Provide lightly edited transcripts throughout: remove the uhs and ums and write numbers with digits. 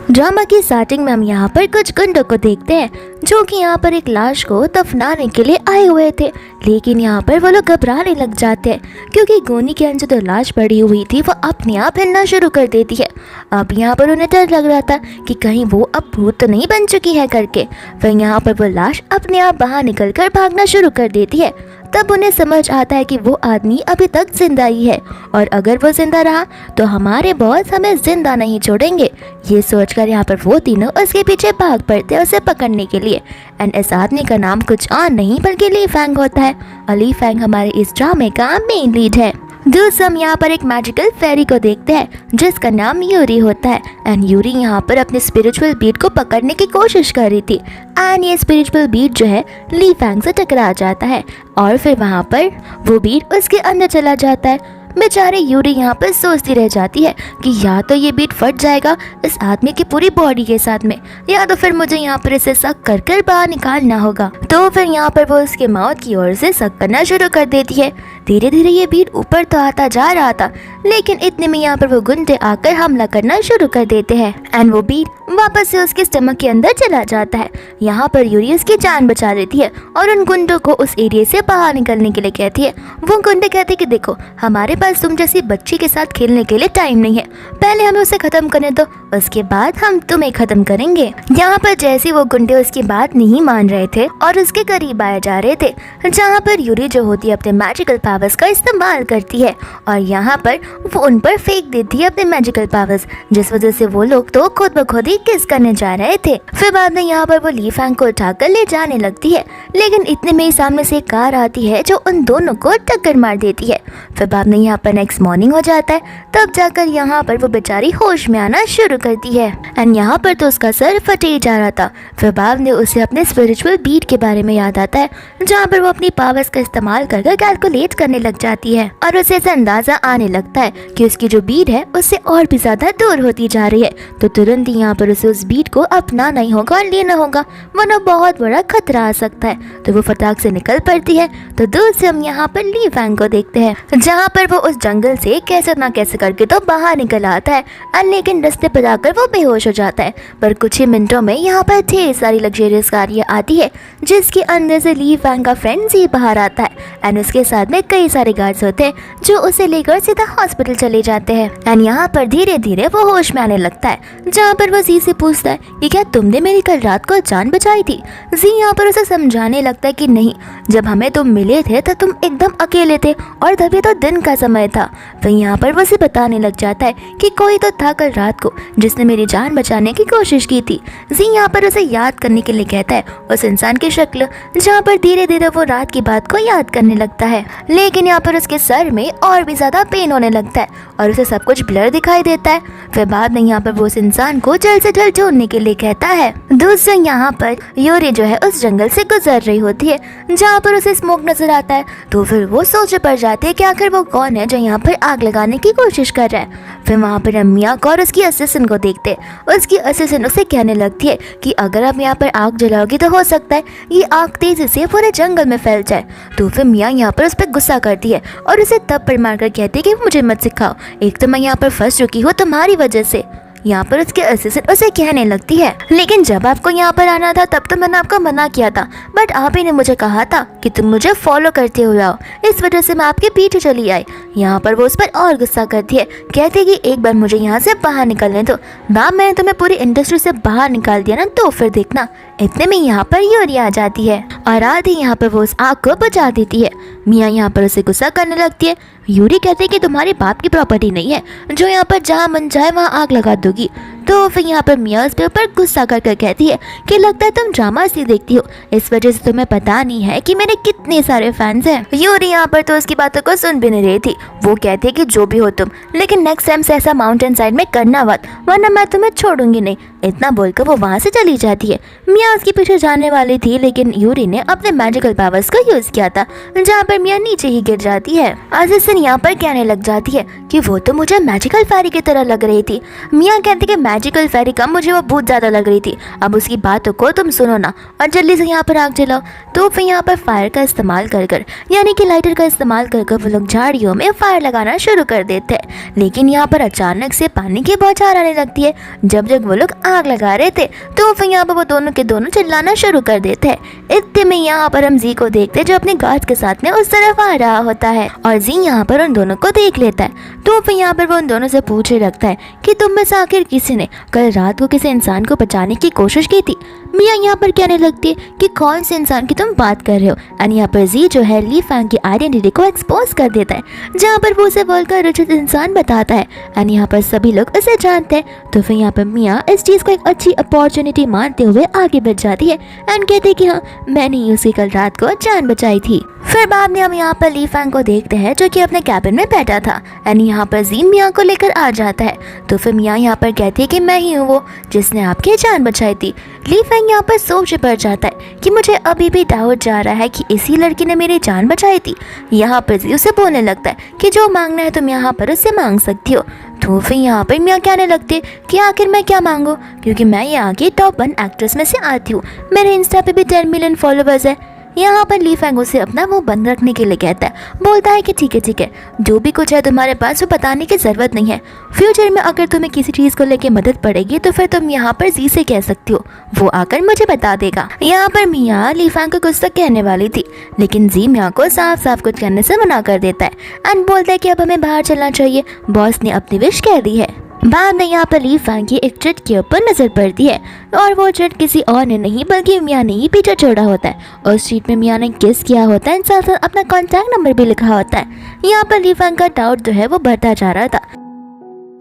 Drama की starting में हम यहाँ पर कुछ गुंडों को देखते हैं जो कि यहाँ पर एक लाश को दफनाने के लिए आए हुए थे, लेकिन यहाँ पर वो लोग घबराने लग जाते हैं क्योंकि गोनी के अंदर जो लाश पड़ी हुई थी वो अपने आप हिलना शुरू कर देती है। अब यहाँ पर उन्हें डर लग रहा था कि कहीं वो अब भूत तो नहीं बन चुकी है करके। फिर यहाँ पर वो लाश अपने आप बाहर निकल कर भागना शुरू कर देती है। तब उन्हें समझ आता है कि वो आदमी अभी तक जिंदा ही है और अगर वो जिंदा रहा तो हमारे बॉस हमें जिंदा नहीं छोड़ेंगे। ये सोचकर यहाँ पर वो तीनों उसके पीछे भाग पड़ते हैं उसे पकड़ने के लिए। एंड इस आदमी का नाम कुछ और नहीं बल्कि ली फैंग होता है और ली फैंग हमारे इस ड्रामे का मेन लीड है। दूसरा हम यहाँ पर एक मैजिकल फेरी को देखते हैं जिसका नाम यूरी होता है। एंड यूरी यहाँ पर अपने स्पिरिचुअल बीट को पकड़ने की कोशिश कर रही थी एंड ये स्पिरिचुअल बीट जो है ली फैंग से टकरा जाता है और फिर वहाँ पर वो बीट उसके अंदर चला जाता है। बेचारे यूरी यहाँ पर सोचती रह जाती है कि या तो ये बीट फट जाएगा इस आदमी की पूरी बॉडी के साथ में, या तो फिर मुझे यहाँ पर इसे सक कर कर बाहर निकालना होगा। तो फिर यहाँ पर वो उसके माउथ की ओर से सक करना शुरू कर देती है। धीरे धीरे ये बीट ऊपर तो आता जा रहा था, लेकिन इतने में यहाँ पर वो गुंडे आकर हमला करना शुरू कर देते हैं एंड वो बीट वापस से उसके स्टमक के अंदर चला जाता है। यहाँ पर यूरी उसकी जान बचा लेती है और उन गुंडों को उस एरिया से बाहर निकलने के लिए कहती है। वो गुंडे कहते हैं कि देखो हमारे पास तुम जैसी बच्ची के साथ खेलने के लिए टाइम नहीं है, पहले हमें उसे खत्म करने दो, उसके बाद हम तुम्हें खत्म करेंगे। यहाँ पर जैसे वो गुंडे उसकी बात नहीं मान रहे थे और उसके करीब आए जा रहे थे, जहाँ पर यूरी जो होती है अपने मैजिकल पावर्स का इस्तेमाल करती है और यहाँ पर वो उन पर फेंक देती है अपने मैजिकल पावर्स, जिस वजह से वो लोग तो खुद ब खुद ही किस करने जा रहे थे। फिर बाद में यहाँ पर वो ली फैंग को उठाकर ले जाने लगती है, लेकिन इतने में ही सामने से एक कार आती है जो उन दोनों को टक्कर मार देती है। फिर बाद में यहाँ पर नेक्स्ट मॉर्निंग हो जाता है, तब जाकर यहाँ पर वो बेचारी होश में आना शुरू करती है एंड यहाँ पर तो उसका सर फटे जा रहा था। फिर बाद में उसे अपने स्पिरिचुअल बीट के बारे में याद आता है, जहाँ पर वो अपनी पावर्स का इस्तेमाल कर कैलकुलेट करने लग जाती है और उसे ऐसा अंदाजा आने लगता है कि उसकी जो बीट है उससे और भी ज्यादा दूर होती जा रही है। तो तुरंत ही यहाँ पर उसे उस बीट को अपनाना ही होगा और लेना होगा, वरना बहुत बड़ा खतरा आ सकता है। तो वो फटाक से निकल पड़ती है। तो दूर से हम यहाँ पर ली फैंग को देखते हैं, जहाँ पर वो उस जंगल से कैसे ना कैसे करके तो बाहर निकल आता है, लेकिन रास्ते पर आकर वो बेहोश हो जाता है। पर कुछ ही मिनटों में यहाँ पर ढेर सारी लग्जरियस गाड़ियाँ आती है, जिसके अंदर से ली फैंग का फ्रेंड जी बाहर आता है एंड उसके साथ में कई सारे गार्ड्स होते हैं जो उसे लेकर सीधा हॉस्पिटल चले जाते हैं। एंड यहाँ पर धीरे धीरे वो होश में आने लगता है, जहाँ पर वो जी से पूछता है कि क्या तुमने मेरी कल रात को जान बचाई थी। जी यहाँ पर उसे समझाने लगता है कि नहीं, जब हमें तुम मिले थे तो तुम एकदम अकेले थे और तभी तो दिन का समय था। तो यहाँ पर वो उसे बताने लग जाता है कि कोई तो था कल रात को जिसने मेरी जान बचाने की कोशिश की थी। जी यहाँ पर उसे याद करने के लिए कहता है उस इंसान की शक्ल, जहाँ पर धीरे धीरे वो रात की बात को याद करने लगता है, लेकिन यहाँ पर उसके सर में और भी ज्यादा पेन होने लगता है और उसे सब कुछ ब्लर दिखाई देता है। फिर बाद में यहाँ पर वो उस इंसान को जल्द से जल्द ढूंढने के लिए कहता है। दूसरा यहाँ पर यूरी जो है उस जंगल से गुजर रही होती है, जहाँ पर उसे स्मोक नजर आता है। तो फिर वो सोच पड़ जाती है कि आखिर वो कौन है जो यहाँ पर आग लगाने की कोशिश कर रहा है। फिर वहाँ पर हम मिया को और उसकी असिस्टेंट को देखते हैं। उसकी असिस्टेंट उसे कहने लगती है कि अगर आप यहाँ पर आग जलाओगी तो हो सकता है ये आग तेजी से पूरे जंगल में फैल जाए। तो फिर मिया यहाँ पर उस पर गुस्सा करती है और उसे तब पर मारकर कहती है कि मुझे मत सिखाओ, एक तो मैं यहाँ पर फंस चुकी हूँ तुम्हारी वजह से। यहाँ पर उसके असिस्टेंट उसे कहने लगती है, लेकिन जब आपको यहाँ पर आना था तब तो मैंने आपको मना किया था, बट आप ही ने मुझे कहा था कि तुम मुझे फॉलो करते हुए आओ, इस वजह से मैं आपके पीछे चली आई। यहाँ पर वो उस पर और गुस्सा करती है, कहती है कि एक बार मुझे यहाँ से बाहर निकलने दो, मैम मैंने तुम्हें पूरी इंडस्ट्री से बाहर निकाल दिया ना, तो फिर देखना। इतने में यहाँ पर यूरी आ जाती है और आधी यहाँ पर वो उस आग को बुझा देती है। मिया यहाँ पर उसे गुस्सा करने लगती है। यूरी कहते हैं कि तुम्हारे बाप की प्रॉपर्टी नहीं है जो यहाँ पर जहाँ मन चाहे वहाँ आग लगा दोगी। तो फिर यहाँ पर मिया उसके ऊपर गुस्सा करके कहती है कि लगता है तुम ड्रामा इसलिए देखती हो, इस वजह से तुम्हें पता नहीं है कि मेरे कितने सारे फैंस हैं। यूरी यहाँ पर तो उसकी बातों को सुन भी नहीं रही थी। वो कहती है कि जो भी हो तुम, लेकिन नेक्स्ट टाइम से ऐसा माउंटेन साइड में करना मत, वरना मैं तुम्हें छोड़ूंगी नहीं। इतना बोलकर वो वहाँ से चली जाती है। मिया उसके पीछे जाने वाली थी, लेकिन यूरी ने अपने मैजिकल पावर्स का यूज किया था, जहाँ पर मिया नीचे ही गिर जाती है। असिस्टेंट यहाँ पर कहने लग जाती है कि वो तो मुझे मैजिकल फेरी की तरह लग रही थी। मिया कहती कि मैजिकल फेरी कम, मुझे वो बहुत ज्यादा लग रही थी। अब उसकी बातों को तुम सुनो ना और जल्दी से यहाँ पर आग जलाओ। तो फिर यहाँ पर फायर का इस्तेमाल कर यानी कि लाइटर का इस्तेमाल कर वो लोग झाड़ियों में फायर लगाना शुरू कर देते हैं। लेकिन यहाँ पर अचानक से पानी की बौछार आने लगती है। जब जब वो लोग आग लगा रहे थे तो फिर यहाँ पर वो दोनों के दोनों चिल्लाना शुरू कर देते हैं। इतने में यहाँ पर हम जी को देखते हैं जो अपने गार्ड के साथ में उस तरफ आ रहा होता है और जी यहाँ पर उन दोनों को देख लेता है। तो फिर यहाँ पर वो उन दोनों से पूछने लगता है कि तुम में से आखिर किसी ने कल रात को किसी इंसान को बचाने की कोशिश की थी। मिया यहाँ पर कहने लगती है कि कौन से इंसान की तुम बात कर रहे हो। एंड यहाँ पर जी जो है ली फैंग की आइडेंटिटी को एक्सपोज कर देता है, जहाँ पर वो उसे वर्ल्ड का रिचेस्ट इंसान बताता है। एंड यहाँ पर सभी लोग उसे जानते हैं। तो फिर यहाँ पर मिया इस चीज़ को एक अच्छी अपॉर्चुनिटी मानते हुए आगे बढ़ जाती है एंड कहती है कि हाँ, मैंने ही उसकी कल रात को जान बचाई थी। फिर बाद में हम यहाँ पर ली फैंग को देखते हैं जो कि अपने कैबिन में बैठा था। एंड यहाँ पर जी मिया को लेकर आ जाता है। तो फिर मिया यहाँ पर कहती है कि मैं ही हूँ वो जिसने आपकी जान बचाई थी। ली फैंग यहाँ पर सोच पड़ जाता है कि मुझे अभी भी डाउट जा रहा है कि इसी लड़की ने मेरी जान बचाई थी। यहाँ पर जी उसे बोलने लगता है कि जो मांगना है तुम यहाँ पर उससे मांग सकती हो। तो फिर यहाँ पर मिया कहने लगती है कि आखिर मैं क्या मांगू, क्योंकि मैं यहाँ की टॉप 1 एक्ट्रेस में से आती हूँ। मेरे इंस्टा पे भी 10 मिलियन फॉलोवर्स है। यहाँ पर ली फैंग उसे अपना मुंह बंद रखने के लिए कहता है, बोलता है कि ठीक है, जो भी कुछ है तुम्हारे पास वो बताने की ज़रूरत नहीं है। फ्यूचर में अगर तुम्हें किसी चीज़ को लेके मदद पड़ेगी तो फिर तुम यहाँ पर जी से कह सकती हो, वो आकर मुझे बता देगा। यहाँ पर मिया ली फैंग को कुछ तक कहने वाली थी, लेकिन जी मिया को साफ साफ कुछ कहने से मना कर देता है एंड बोलता है कि अब हमें बाहर चलना चाहिए, बॉस ने अपनी विश कह दी है। बाद में यहाँ पर ली फैंग की एक चिट के ऊपर नजर पड़ती है और वो चिट किसी और ने नहीं बल्कि मिया ने ही पीछे छोड़ा होता है। उस चीट में मिया ने किस किया होता है, साथ साथ अपना कॉन्टैक्ट नंबर भी लिखा होता है। यहाँ पर ली फैंग का डाउट जो है वो बढ़ता जा रहा था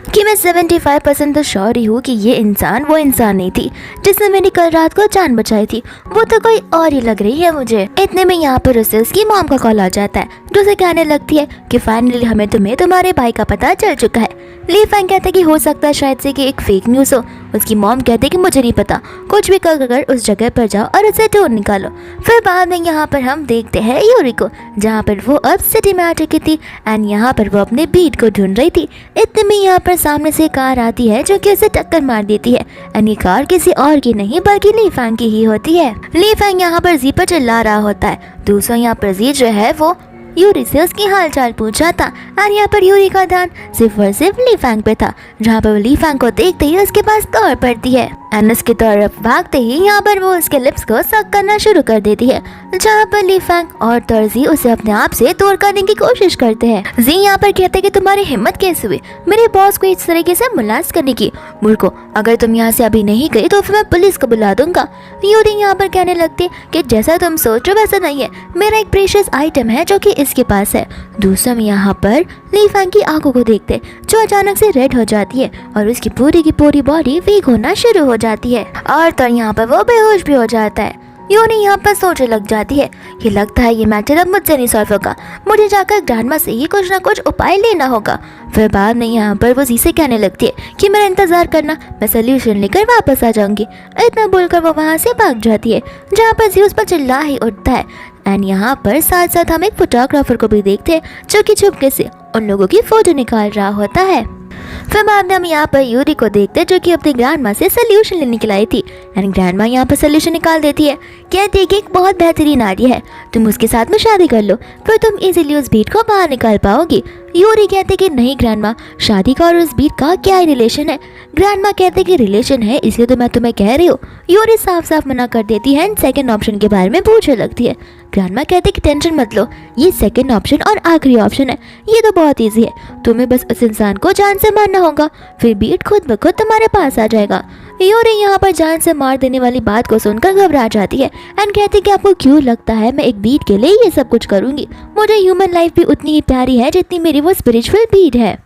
कि मैं 75% तो श्योर ही हूँ कि ये इंसान वो इंसान नहीं थी जिसने मेरी कल रात को जान बचाई थी, वो तो कोई और ही लग रही है मुझे। इतने में यहाँ पर उसे उसकी मॉम का कॉल आ जाता है जो उसे कहने लगती है कि फाइनली हमें तुम्हारे भाई का पता चल चुका है। ली फैंग कहते कि हो सकता है शायद से कि एक फेक न्यूज़ हो। उसकी मॉम कहते कि मुझे नहीं पता, कुछ भी कर उस जगह पर जाओ और उसे ढूंढ निकालो। फिर बाद में यहाँ पर हम देखते हैं यूरी को, जहाँ पर वो अब सिटी में आ चुकी थी एंड यहाँ पर वो अपने बीट को ढूंढ रही थी। इतने में यहाँ पर सामने से कार आती है जो कि उसे टक्कर मार देती है एंड ये कार किसी और की नहीं बल्कि ली फैंग की ही होती है। ली फैंग यहाँ पर जी पर चिल्ला रहा होता है। दूसरा यहाँ पर जी जो है वो यूरी से उसकी हालचाल पूछा था और यहाँ पर यूरी का ध्यान सिर्फ और सिर्फ ली फैंग पे था, जहाँ पर वो ली फैंग को देखते ही उसके पास दौड़ पड़ती है एंड उसकी तरफ भागते ही यहाँ पर वो उसके लिप्स को सक करना शुरू कर देती है, जहाँ पर ली फैंग और तर्जी उसे अपने आप से दूर करने की कोशिश करते हैं। जी यहाँ पर कहते हैं कि तुम्हारी हिम्मत कैसे हुई मेरे बॉस को इस तरीके से मुलाज करने की, मूर्खो, अगर तुम यहाँ से अभी नहीं गई तो फिर मैं पुलिस को बुला दूंगा। यूरी यहाँ पर कहने लगती कि जैसा तुम सोच रहे वैसा नहीं है, मेरा एक प्रेशियस आइटम है जो कि इसके पास है। दूसरा में यहाँ पर ली फैंग की आंखों को देखते जो अचानक से रेड हो जाती है और उसकी पूरी की पूरी बॉडी वीक होना शुरू हो जाती है और तो यहाँ पर वो बेहोश भी हो जाता है। यूनी यहाँ पर सोचने लग जाती है कि लगता है ये मैटर अब मुझसे नहीं सॉल्व होगा, मुझे जाकर ग्रैंडमा से ही कुछ ना कुछ उपाय लेना होगा। फिर बाद में यहाँ पर वो जी से कहने लगती है कि मेरा इंतजार करना, मैं सोल्यूशन लेकर वापस आ जाऊंगी। इतना बोलकर वो वहाँ से भाग जाती है, जहाँ पर जी उस पर चिल्ला ही उठता है एंड यहाँ पर साथ साथ हम एक फोटोग्राफर को भी देखते हैं जो कि चुपके से उन लोगों की फोटो निकाल रहा होता है। फिर बाद में हम यहाँ पर यूरी को देखते हैं जो कि अपनी ग्रैंडमा से सोल्यूशन लेने के लाई थी एंड ग्रैंडमा यहाँ पर सोल्यूशन निकाल देती है। कहती है कि एक बहुत बेहतरीन आइडिया है, तुम उसके साथ में शादी कर लो, फिर तुम इजीली उस बीट को बाहर निकाल पाओगी। यूरी कहते कि नहीं ग्रैंडमा, शादी का और उस बीट का क्या रिलेशन है। ग्रैंडमा कहते कि रिलेशन है इसलिए तो मैं तुम्हें कह रही हूँ। यूरी साफ साफ मना कर देती है एंड सेकंड ऑप्शन के बारे में पूछने लगती है। ग्रैंडमा कहते कि टेंशन मत लो, ये सेकंड ऑप्शन और आखिरी ऑप्शन है, ये तो बहुत ईजी है, तुम्हें बस उस इंसान को जान से मारना होगा, फिर बीट खुद ब खुद तुम्हारे पास आ जाएगा। यूरी यहाँ पर जान से मार देने वाली बात को सुनकर घबरा जाती है एंड कहती कि आपको क्यों लगता है मैं एक बीट के लिए ये सब कुछ करूँगी, मुझे ह्यूमन लाइफ भी उतनी ही प्यारी है जितनी मेरी वो स्पिरिचुअल बीट है।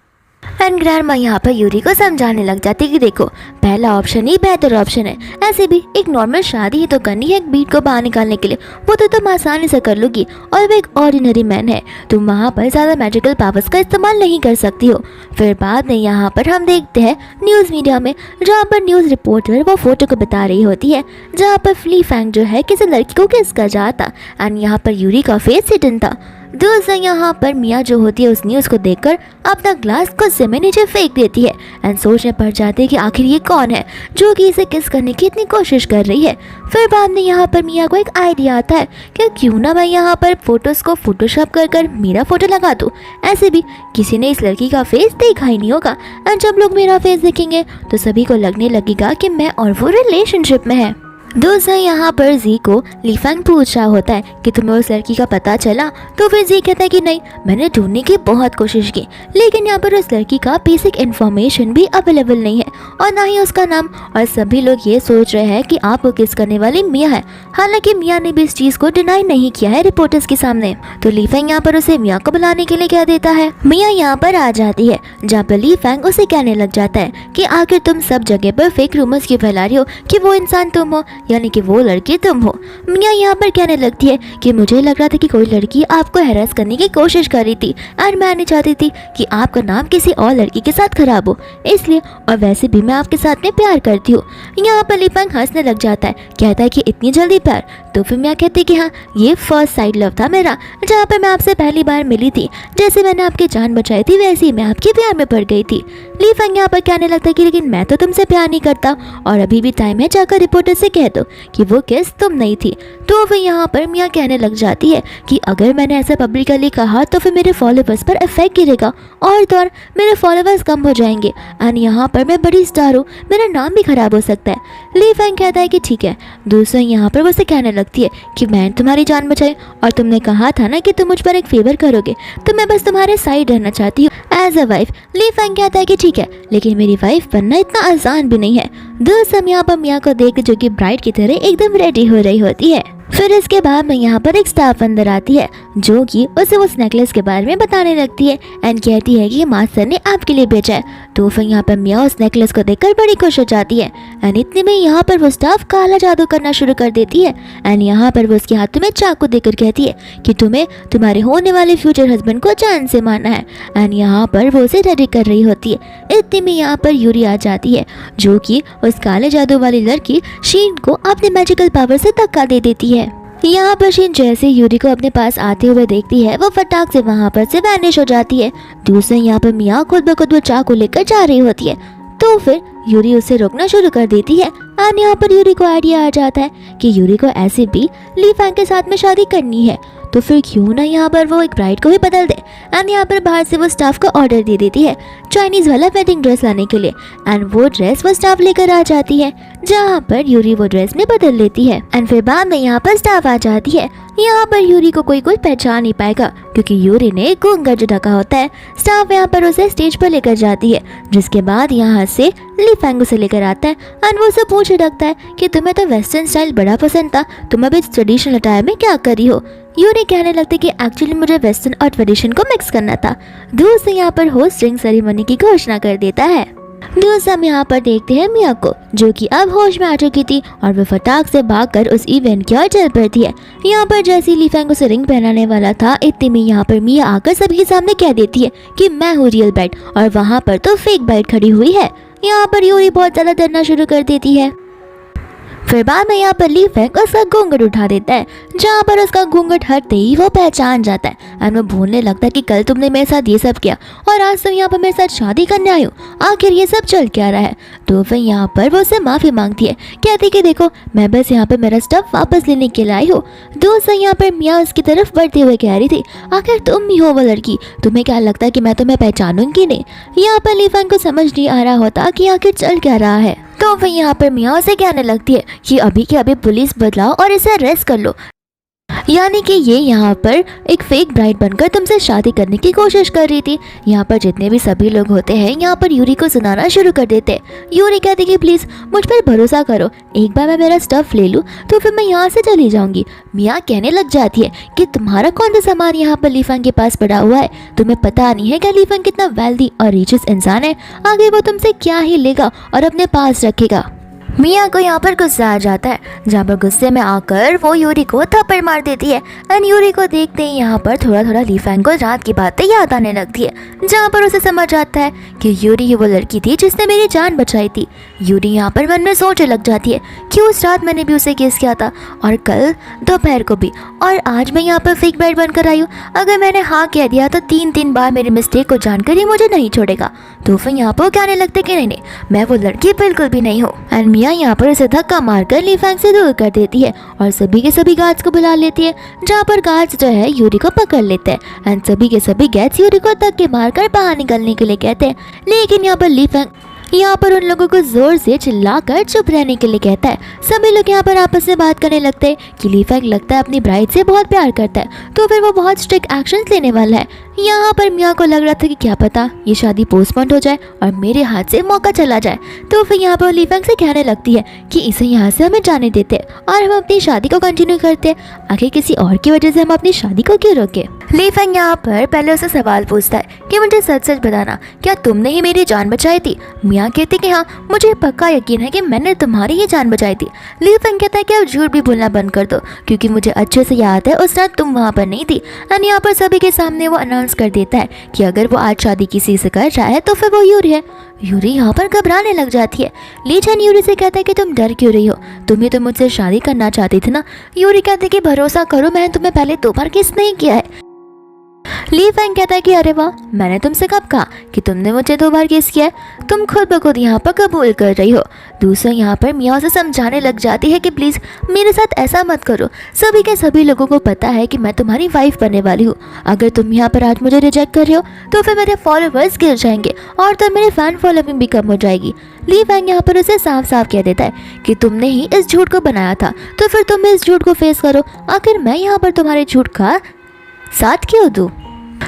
एंड ग्रैंडमा यहाँ पर यूरी को समझाने लग जाती है कि देखो पहला ऑप्शन ही बेहतर ऑप्शन है, ऐसे भी एक नॉर्मल शादी ही तो करनी है एक बीट को बाहर निकालने के लिए, वो तो तुम आसानी से कर लोगी और वो एक ऑर्डिनरी मैन है, तुम वहाँ पर ज़्यादा मैजिकल पावर्स का इस्तेमाल नहीं कर सकती हो। फिर बाद में यहाँ पर हम देखते हैं न्यूज़ मीडिया में, जहाँ पर न्यूज़ रिपोर्टर वो फोटो को बता रही होती है जहाँ पर फ्ली फैंग जो है किसी लड़की को किस कर जाता एंड यहाँ पर यूरी का फेस हिडन था। दोस्तों यहाँ पर मिया जो होती है उस न्यूज़ को देखकर अपना ग्लास गुस्से में नीचे फेंक देती है एंड सोचने पड़ जाती है कि आखिर ये कौन है जो कि इसे किस करने की इतनी कोशिश कर रही है। फिर बाद में यहाँ पर मिया को एक आइडिया आता है कि क्यों ना मैं यहाँ पर फोटोज़ को फोटोशॉप कर मेरा फोटो लगा दूँ, ऐसे भी किसी ने इस लड़की का फेस देखा ही नहीं होगा एंड जब लोग मेरा फेस देखेंगे तो सभी को लगने लगेगा कि मैं और वो रिलेशनशिप में है। दोस्तों यहाँ पर जी को ली फैंग पूछ रहा होता है कि तुम्हें उस लड़की का पता चला, तो फिर जी कहता है कि नहीं, मैंने ढूंढने की बहुत कोशिश की लेकिन यहाँ पर उस लड़की का बेसिक इन्फॉर्मेशन भी अवेलेबल नहीं है और ना ही उसका नाम, और सभी लोग ये सोच रहे हैं कि आप वो किस करने वाली मिया है। हालांकि मिया ने भी इस चीज़ को डिनाई नहीं किया है रिपोर्टर्स के सामने। तो ली फैंग यहाँ पर उसे मिया को बुलाने के लिए कह देता है। मिया यहाँ पर आ जाती है जहाँ पर ली फैंग उसे कहने लग जाता है कि आखिर तुम सब जगह पर फेक रूमर्स क्यों फैला रही हो कि वो इंसान तुम हो, यानी कि वो लड़की तुम हो। मिया यहाँ पर कहने लगती है कि मुझे लग रहा था कि कोई लड़की आपको हैरेस करने की कोशिश कर रही थी और मैं नहीं चाहती थी कि आपका नाम किसी और लड़की के साथ खराब हो, इसलिए, और वैसे भी मैं आपके साथ में प्यार करती हूँ। यहाँ पर ली फैंग हंसने लग जाता है, कहता है कि इतनी जल्दी प्यार। तो फिर मिया कहती कि हाँ, ये फर्स्ट साइड लव था मेरा, जहाँ पर मैं आपसे पहली बार मिली थी, जैसे मैंने आपकी जान बचाई थी वैसे ही मैं आपके प्यार में पड़ गई थी। ली फैंग यहाँ पर कहने लगता है कि लेकिन मैं तो तुमसे प्यार नहीं करता और अभी भी टाइम है, जाकर रिपोर्टर से कह दो कि वो किस तुम नहीं थी। तो फिर यहाँ पर मिया कहने लग जाती है कि अगर मैंने ऐसा पब्लिकली कहा तो फिर मेरे फॉलोवर्स पर इफेक्ट गिरेगा और तो और मेरे फॉलोवर्स कम हो जाएंगे एंड यहाँ पर मैं बड़ी स्टार हूँ, मेरा नाम भी खराब हो सकता है। ली फैंग कहता है कि ठीक है। दूसरा यहाँ पर वो से कहने लगती है कि मैंने तुम्हारी जान बचाई और तुमने कहा था ना कि तुम मुझ पर एक फेवर करोगे, तो मैं बस तुम्हारे साइड रहना चाहती हूँ as a wife. Li Fang कहता है कि ठीक है, लेकिन मेरी वाइफ बनना इतना आसान भी नहीं है। दूसरा यहाँ पर मिया को देख जो कि ब्राइड की तरह एकदम रेडी हो रही होती है। फिर इसके बाद में यहाँ पर एक स्टाफ अंदर आती है जो कि उसे उस नेकलेस के बारे में बताने लगती है एंड कहती है कि मास्टर ने आपके लिए भेजा है। तो फिर यहाँ पर मिया उस नेकलेस को देखकर बड़ी खुश हो जाती है एंड इतने में यहाँ पर वो स्टाफ काला जादू करना शुरू कर देती है एंड यहाँ पर वो उसके हाथों में चाकू देकर कहती है कि तुम्हें तुम्हारे होने वाले फ्यूचर हस्बैंड को जान से मारना है एंड यहाँ पर वो उसे रेडी कर रही होती है। इतने में यहाँ पर यूरी आ जाती है जो कि उस काले जादू वाली लड़की शीन को अपने मैजिकल पावर से धक्का दे देती है। यहाँ पर शीन जैसे यूरी को अपने पास आते हुए देखती है वो फटाक से वहाँ पर से वैनिश हो जाती है। दूसरे यहाँ पर मिया खुद ब खुद वो चाकू लेकर जा रही होती है, तो फिर यूरी उसे रोकना शुरू कर देती है और यहाँ पर यूरी को आइडिया आ जाता है कि यूरी को ऐसे भी ली फैंग के साथ में शादी करनी है, तो फिर क्यों ना यहाँ पर वो एक ब्राइड को भी बदल दे एंड यहाँ पर बाहर से वो स्टाफ को ऑर्डर दे देती है चाइनीज वाला वेडिंग ड्रेस लाने के लिए एंड वो ड्रेस वो स्टाफ लेकर आ जाती है जहाँ पर यूरी वो ड्रेस में बदल लेती है एंड फिर बाद में यहाँ पर स्टाफ आ जाती है। यहाँ पर यूरी को कोई पहचान नहीं पाएगा क्योंकि यूरी ने घूंघट ढका होता है। स्टाफ यहाँ पर उसे स्टेज पर लेकर जाती है जिसके बाद यहाँ से ली फैंग उसे लेकर आता है एंड वो उसे पूछने लगता है कि तुम्हें तो वेस्टर्न स्टाइल बड़ा पसंद था, तुम अभी ट्रेडिशनल अटायर में क्या कर रही हो। यूरी कहने लगते कि एक्चुअली मुझे वेस्टर्न और ट्रेडिशन को मिक्स करना था। दूसरे यहाँ पर होस्ट रिंग सेरेमनी की घोषणा कर देता है। दूसरा हम यहाँ पर देखते हैं मिया को जो कि अब होश में आ चुकी थी और वो फटाक से भागकर उस इवेंट की ओर चल पड़ती है। यहाँ पर जैसे ली फैंग उसे रिंग पहनाने वाला था इतने में यहाँ पर मिया आकर सबके सामने कह देती है कि मैं हूँ रियल ब्राइड और वहाँ पर तो फेक ब्राइड खड़ी हुई है। यहाँ पर यूरी बहुत ज्यादा डरना शुरू कर देती है। फिर बाद में यहाँ पर ली फैंग उसका घूंघट उठा देता है जहाँ पर उसका घूंघट हटते ही वो पहचान जाता है और वो भूलने लगता है कि कल तुमने मेरे साथ ये सब किया और आज तुम यहाँ पर मेरे साथ शादी करने आई हो, आखिर ये सब चल क्या रहा है। तो फिर यहाँ पर वो उससे माफ़ी मांगती है, कहती कि देखो मैं बस यहाँ पर मेरा स्टफ वापस लेने के लिए आई हूँ। दोस्त यहाँ पर मिया उसकी तरफ बढ़ते हुए कह रही थी आखिर तुम ही हो वो लड़की, तुम्हें क्या लगता है कि मैं तुम्हें पहचानूंगी नहीं। यहाँ पर ली फैंग को समझ नहीं आ रहा होता कि आखिर चल क्या रहा है। तो फिर यहाँ पर मिया उसे कहने लगती है कि अभी के अभी पुलिस बदलाओ और इसे अरेस्ट कर लो। यानी कि ये यहाँ पर एक फेक ब्राइड बनकर तुमसे शादी करने की कोशिश कर रही थी। यहाँ पर जितने भी सभी लोग होते हैं यहाँ पर यूरी को सुनाना शुरू कर देते। यूरी कहती कि प्लीज़ मुझ पर भरोसा करो, एक बार मैं मेरा स्टफ ले लूँ तो फिर मैं यहाँ से चली जाऊँगी। मिया कहने लग जाती है कि तुम्हारा कौन सा सामान यहाँ पर लीफेंग के पास पड़ा हुआ है, तुम्हें पता नहीं है कि लीफेंग कितना वेल्दी और रिचेस्ट इंसान है, आगे वो तुमसे क्या ही लेगा और अपने पास रखेगा। मिया को यहाँ पर गुस्सा आ जाता है, जहाँ पर गुस्से में आकर वो यूरी को थप्पड़ मार देती है। एंड यूरी को देखते ही यहाँ पर थोड़ा थोड़ा लीफेंग को रात की बातें याद आने लगती है, जहाँ पर उसे समझ आता है कि यूरी ही वो लड़की थी जिसने मेरी जान बचाई थी। यूरी यहाँ पर मन में सोचने लग जाती है कि उस रात मैंने भी उसे किस किया था और कल दोपहर को भी, और आज मैं यहाँ पर फेक ब्राइड बनकर आई हूँ। अगर मैंने हाँ कह दिया तो 3 बार मेरी मिस्टेक को जानकर ही मुझे नहीं छोड़ेगा। तो फिर यहाँ पर कहने लगते कि नहीं मैं वो लड़की बिल्कुल भी नहीं हूँ। एंड मिया यहाँ पर उसे धक्का मारकर लीफेंग से दूर कर देती है और सभी के सभी गार्ड्स को बुला लेती है, जहाँ पर गार्ड्स जो है यूरी को पकड़ लेते हैं। एंड सभी के सभी गार्ड्स यूरी को धक्के मारकर बाहर निकलने के लिए कहते हैं, लेकिन यहाँ पर लीफेंग यहाँ पर उन लोगों को जोर से चिल्लाकर चुप रहने के लिए कहता है। सभी लोग यहाँ पर आपस में बात करने लगते हैं कि लीफेंग लगता है अपनी ब्राइड से बहुत प्यार करता है, तो फिर वो बहुत स्ट्रिक्ट एक्शंस लेने वाला है। यहाँ पर मिया को लग रहा था कि क्या पता ये शादी पोस्टपोन हो जाए और मेरे हाथ से मौका चला जाए। तो फिर यहाँ पर लीफेंग से कहने लगती है कि इसे यहाँ से हमें जाने देते और हम अपनी शादी को कंटिन्यू करते, आखिर किसी और की वजह से हम अपनी शादी को क्यों रोके। लीफेंग यहाँ पर पहले उसे सवाल पूछता है कि मुझे सच सच बताना, क्या तुमने ही मेरी जान बचाई थी। मिया कहती कि हाँ मुझे पक्का यकीन है कि मैंने तुम्हारी ही जान बचाई थी। लीफेंग कहता है कि अब झूठ भी बोलना बंद कर दो, क्योंकि मुझे अच्छे से याद है उस रात तुम वहाँ पर नहीं थी। एंड यहाँ पर सभी के सामने वो अनाउंस कर देता है कि अगर वो आज शादी किसी से कर रहा है तो फिर वो यूरी है। यूरी यहाँ पर घबराने लग जाती है। लीचन यूरी से कहता है कि तुम डर क्यों रही हो, तुम्हें तो मुझसे शादी करना चाहती थी ना। यूरी कहते हैं कि भरोसा करो मैंने तुम्हें पहले 2 बार किस नहीं किया है। लीफेंग कहता है कि अरे वाह, मैंने तुमसे कब कहा कि तुमने मुझे 2 बार किस किया है, तुम खुद ब खुद यहाँ पर कबूल कर रही हो। दूसरा यहाँ पर मिया से समझाने लग जाती है कि प्लीज़ मेरे साथ ऐसा मत करो, सभी के सभी लोगों को पता है कि मैं तुम्हारी वाइफ बनने वाली हूँ। अगर तुम यहाँ पर आज मुझे रिजेक्ट कर रहे हो तो फिर मेरे फॉलोवर्स गिर जाएंगे और तो मेरे फैन फॉलोइंग भी कम हो जाएगी। लीफेंग यहाँ पर उसे साफ साफ कह देता है कि तुमने ही इस झूठ को बनाया था, तो फिर तुम इस झूठ को फेस करो, आखिर मैं यहाँ पर तुम्हारे झूठ का साथ क्यों दूँ।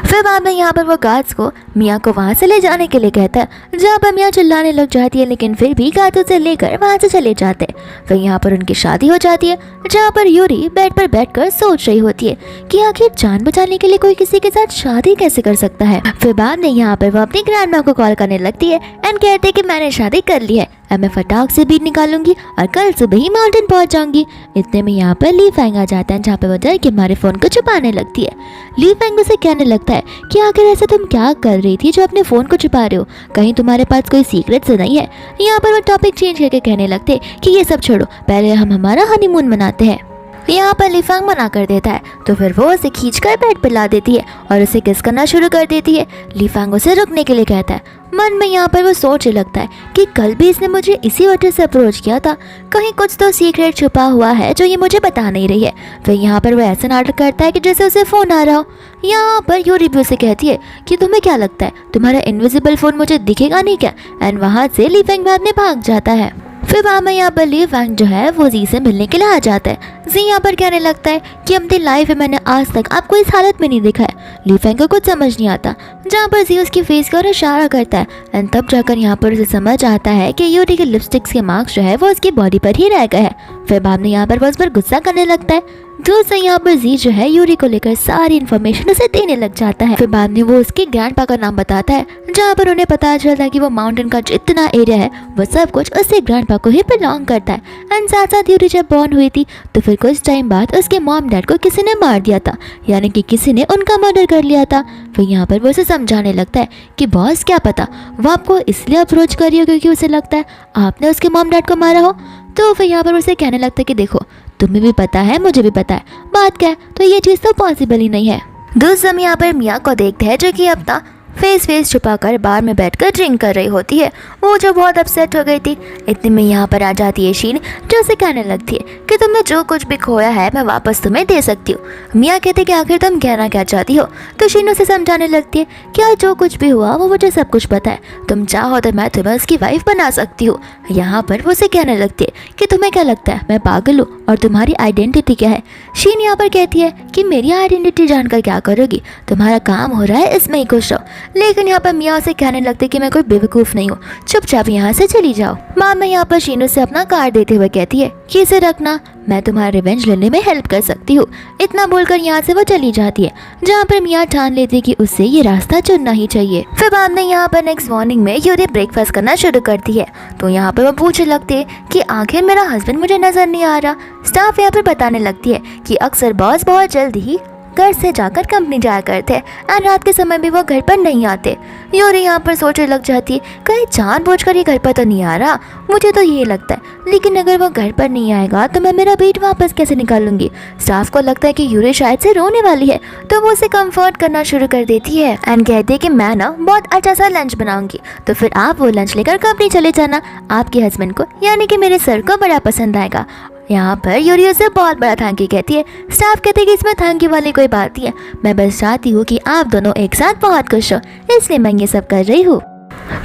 फिर बाद में यहाँ पर वो गार्ड्स को मिया को वहाँ से ले जाने के लिए कहता है, जहाँ पर मिया चिल्लाने लग जाती है, लेकिन फिर भी गार्ड्स उसे लेकर वहाँ से चले जाते हैं। फिर यहाँ पर उनकी शादी हो जाती है, जहाँ पर यूरी बेड पर बैठकर सोच रही होती है कि आखिर जान बचाने के लिए कोई किसी के साथ शादी कैसे कर सकता है। फिर बाद में यहाँ पर वो अपनी ग्रैंडमा को कॉल करने लगती है एंड कहते हैं कि मैंने शादी कर ली है, अब मैं फटाक से बीट निकालूंगी और कल सुबह ही माउंटेन पहुंच जाऊंगी। इतने में यहाँ पर लीफेंग आ जाता है, जहाँ पे वो डर के हमारे फोन को छुपाने लगती है। लीफेंग उसे कहने लगता है कि आखिर ऐसा तुम क्या कर रही थी जो अपने फोन को छुपा रहे हो, कहीं तुम्हारे पास कोई सीक्रेट तो नहीं है। यहाँ पर वो टॉपिक चेंज करके कहने लगते कि ये सब छोड़ो, पहले हम हमारा हनीमून मनाते हैं। यहाँ पर लीफेंग मना कर देता है, तो फिर वो उसे खींचकर बेड पर ला देती है और उसे किस करना शुरू कर देती है। लीफेंग उसे रुकने के लिए कहता है। मन में यहाँ पर वो सोचने लगता है कि कल भी इसने मुझे इसी वजह से अप्रोच किया था, कहीं कुछ तो सीक्रेट छुपा हुआ है जो ये मुझे बता नहीं रही है। फिर यहाँ पर वो ऐसा नाटक करता है कि जैसे उसे फ़ोन आ रहा हो। यहाँ पर यूरी भी उसे कहती है कि तुम्हें क्या लगता है तुम्हारा इनविजिबल फ़ोन मुझे दिखेगा नहीं क्या। एंड वहाँ से लीफेंग बाद में भाग जाता है। फिर बाद में यहाँ पर लीफेंग जो है वो जी से मिलने के लिए आ जाता है। जी यहाँ पर कहने लगता है कि अपनी लाइफ में मैंने आज तक आपको इस हालत में नहीं देखा है। लीफेंग को कुछ समझ नहीं आता, जहाँ पर जी उसकी फेस की ओर इशारा करता है एंड तब जाकर यहाँ पर उसे समझ आता है कि यूरी के लिपस्टिक्स के मार्क्स जो है वो उसकी बॉडी पर ही रह गए हैं। फिर बाद में यहाँ पर वो उस पर गुस्सा करने लगता है। दूसरा यहाँ पर जी जो है यूरी को लेकर सारी इन्फॉर्मेशन उसे देने लग जाता है। फिर बाद में वो उसके ग्रैंडपा का नाम बताता है, जहाँ पर उन्हें पता चलता है कि वो माउंटेन का जितना एरिया है वो सब कुछ उसके ग्रैंडपा को ही बिलोंग करता है। एंड साथ साथ यूरी जब बॉर्न हुई थी तो फिर कुछ टाइम बाद उसके मॉम डैड को किसी ने मार दिया था, यानी कि किसी ने उनका मर्डर कर लिया था। फिर यहाँ पर वो उसे समझाने लगता है कि बॉस क्या पता वो आपको इसलिए अप्रोच कर रही हो क्योंकि उसे लगता है आपने उसके मॉम डैड को मारा हो। तो फिर यहाँ पर उसे कहने लगता है कि देखो तुम्हें भी पता है मुझे भी पता है, बात क्या है, तो ये चीज़ तो पॉसिबल ही नहीं है। दूसरा यहाँ पर मिया को देखते हैं जो कि अपना फेस छुपाकर बार में बैठकर ड्रिंक कर रही होती है। वो जो बहुत अपसेट हो गई थी। इतने में यहाँ पर आ जाती है शीन, जो उसे कहने लगती है कि तुमने जो कुछ भी खोया है मैं वापस तुम्हें दे सकती हूँ। मिया कहते कि आखिर तुम कहना क्या चाहती हो। तो शीन उसे समझाने लगती है कि आज जो कुछ भी हुआ वो मुझे सब कुछ पता है, तुम चाहो तो मैं तुम्हें उसकी वाइफ बना सकती हूँ। यहाँ पर वो उसे कहने लगती है कि तुम्हें क्या लगता है मैं पागल हूँ और तुम्हारी आइडेंटिटी क्या है। शीन यहाँ पर कहती है कि मेरी आइडेंटिटी जानकर क्या करोगी, तुम्हारा काम हो रहा है इसमें ही खुश रहो। लेकिन यहाँ पर मिया से कहने लगते कि मैं कोई बेवकूफ़ नहीं हूँ, चुपचाप यहाँ से चली जाओ। मामा यहाँ पर शीनू से अपना कार्ड देते हुए कहती है कि इसे रखना, मैं तुम्हारा रिवेंज लेने में हेल्प कर सकती हूँ। इतना बोलकर यहाँ से वो चली जाती है, जहाँ पर मिया ठान लेती है कि उससे ये रास्ता चुनना ही चाहिए। फिर बाद में यहाँ पर नेक्स्ट मॉर्निंग में यूरी ब्रेकफास्ट करना शुरू करती है, तो यहाँ पर वो पूछने लगती है कि आखिर मेरा हस्बैंड मुझे नजर नहीं आ रहा। स्टाफ यहाँ पर बताने लगती है कि अक्सर बॉस बहुत जल्द ही घर से जाकर कंपनी जाया करते हैं और रात के समय भी वो घर पर नहीं आते। यूरी यहाँ पर सोचने लग जाती है कहीं जानबूझकर ये घर पर तो नहीं आ रहा, मुझे तो ये लगता है। लेकिन अगर वो घर पर नहीं आएगा तो मैं मेरा वेट वापस कैसे निकालूंगी। स्टाफ को लगता है कि यूरी शायद से रोने वाली है, तो वो उसे कंफर्ट करना शुरू कर देती है एंड कहती है कि मैं ना बहुत अच्छा सा लंच बनाऊंगी, तो फिर आप वो लंच लेकर कंपनी चले जाना। आपके हस्बैंड को यानी कि मेरे सर को बड़ा पसंद आएगा। यहाँ पर यूरी उसे बहुत बड़ा थैंक यू कहती है। स्टाफ कहते हैं कि इसमें थैंक यू वाली कोई बात नहीं है, मैं बस चाहती हूँ कि आप दोनों एक साथ बहुत खुश हो, इसलिए मैं ये सब कर रही हूँ।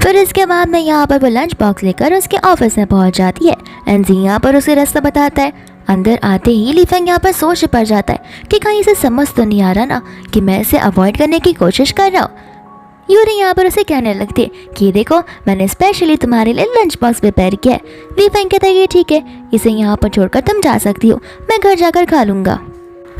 फिर इसके बाद में यहाँ पर वो लंच बॉक्स लेकर उसके ऑफिस में पहुँच जाती है। एंजी यहाँ पर उसे रास्ता बताता है। अंदर आते ही लीफेंग यहाँ पर सोच पड़ जाता है कि कहीं इसे समझ तो नहीं आ रहा ना कि मैं इसे अवॉइड करने की कोशिश कर रहा हूँ। यूरी यहाँ पर उसे कहने लगती है कि देखो मैंने स्पेशली तुम्हारे लिए लंच बॉक्स प्रिपेयर किया है। लीफेंग कहता है कि ठीक है, इसे यहाँ पर छोड़कर तुम जा सकती हो, मैं घर जाकर खा लूँगा।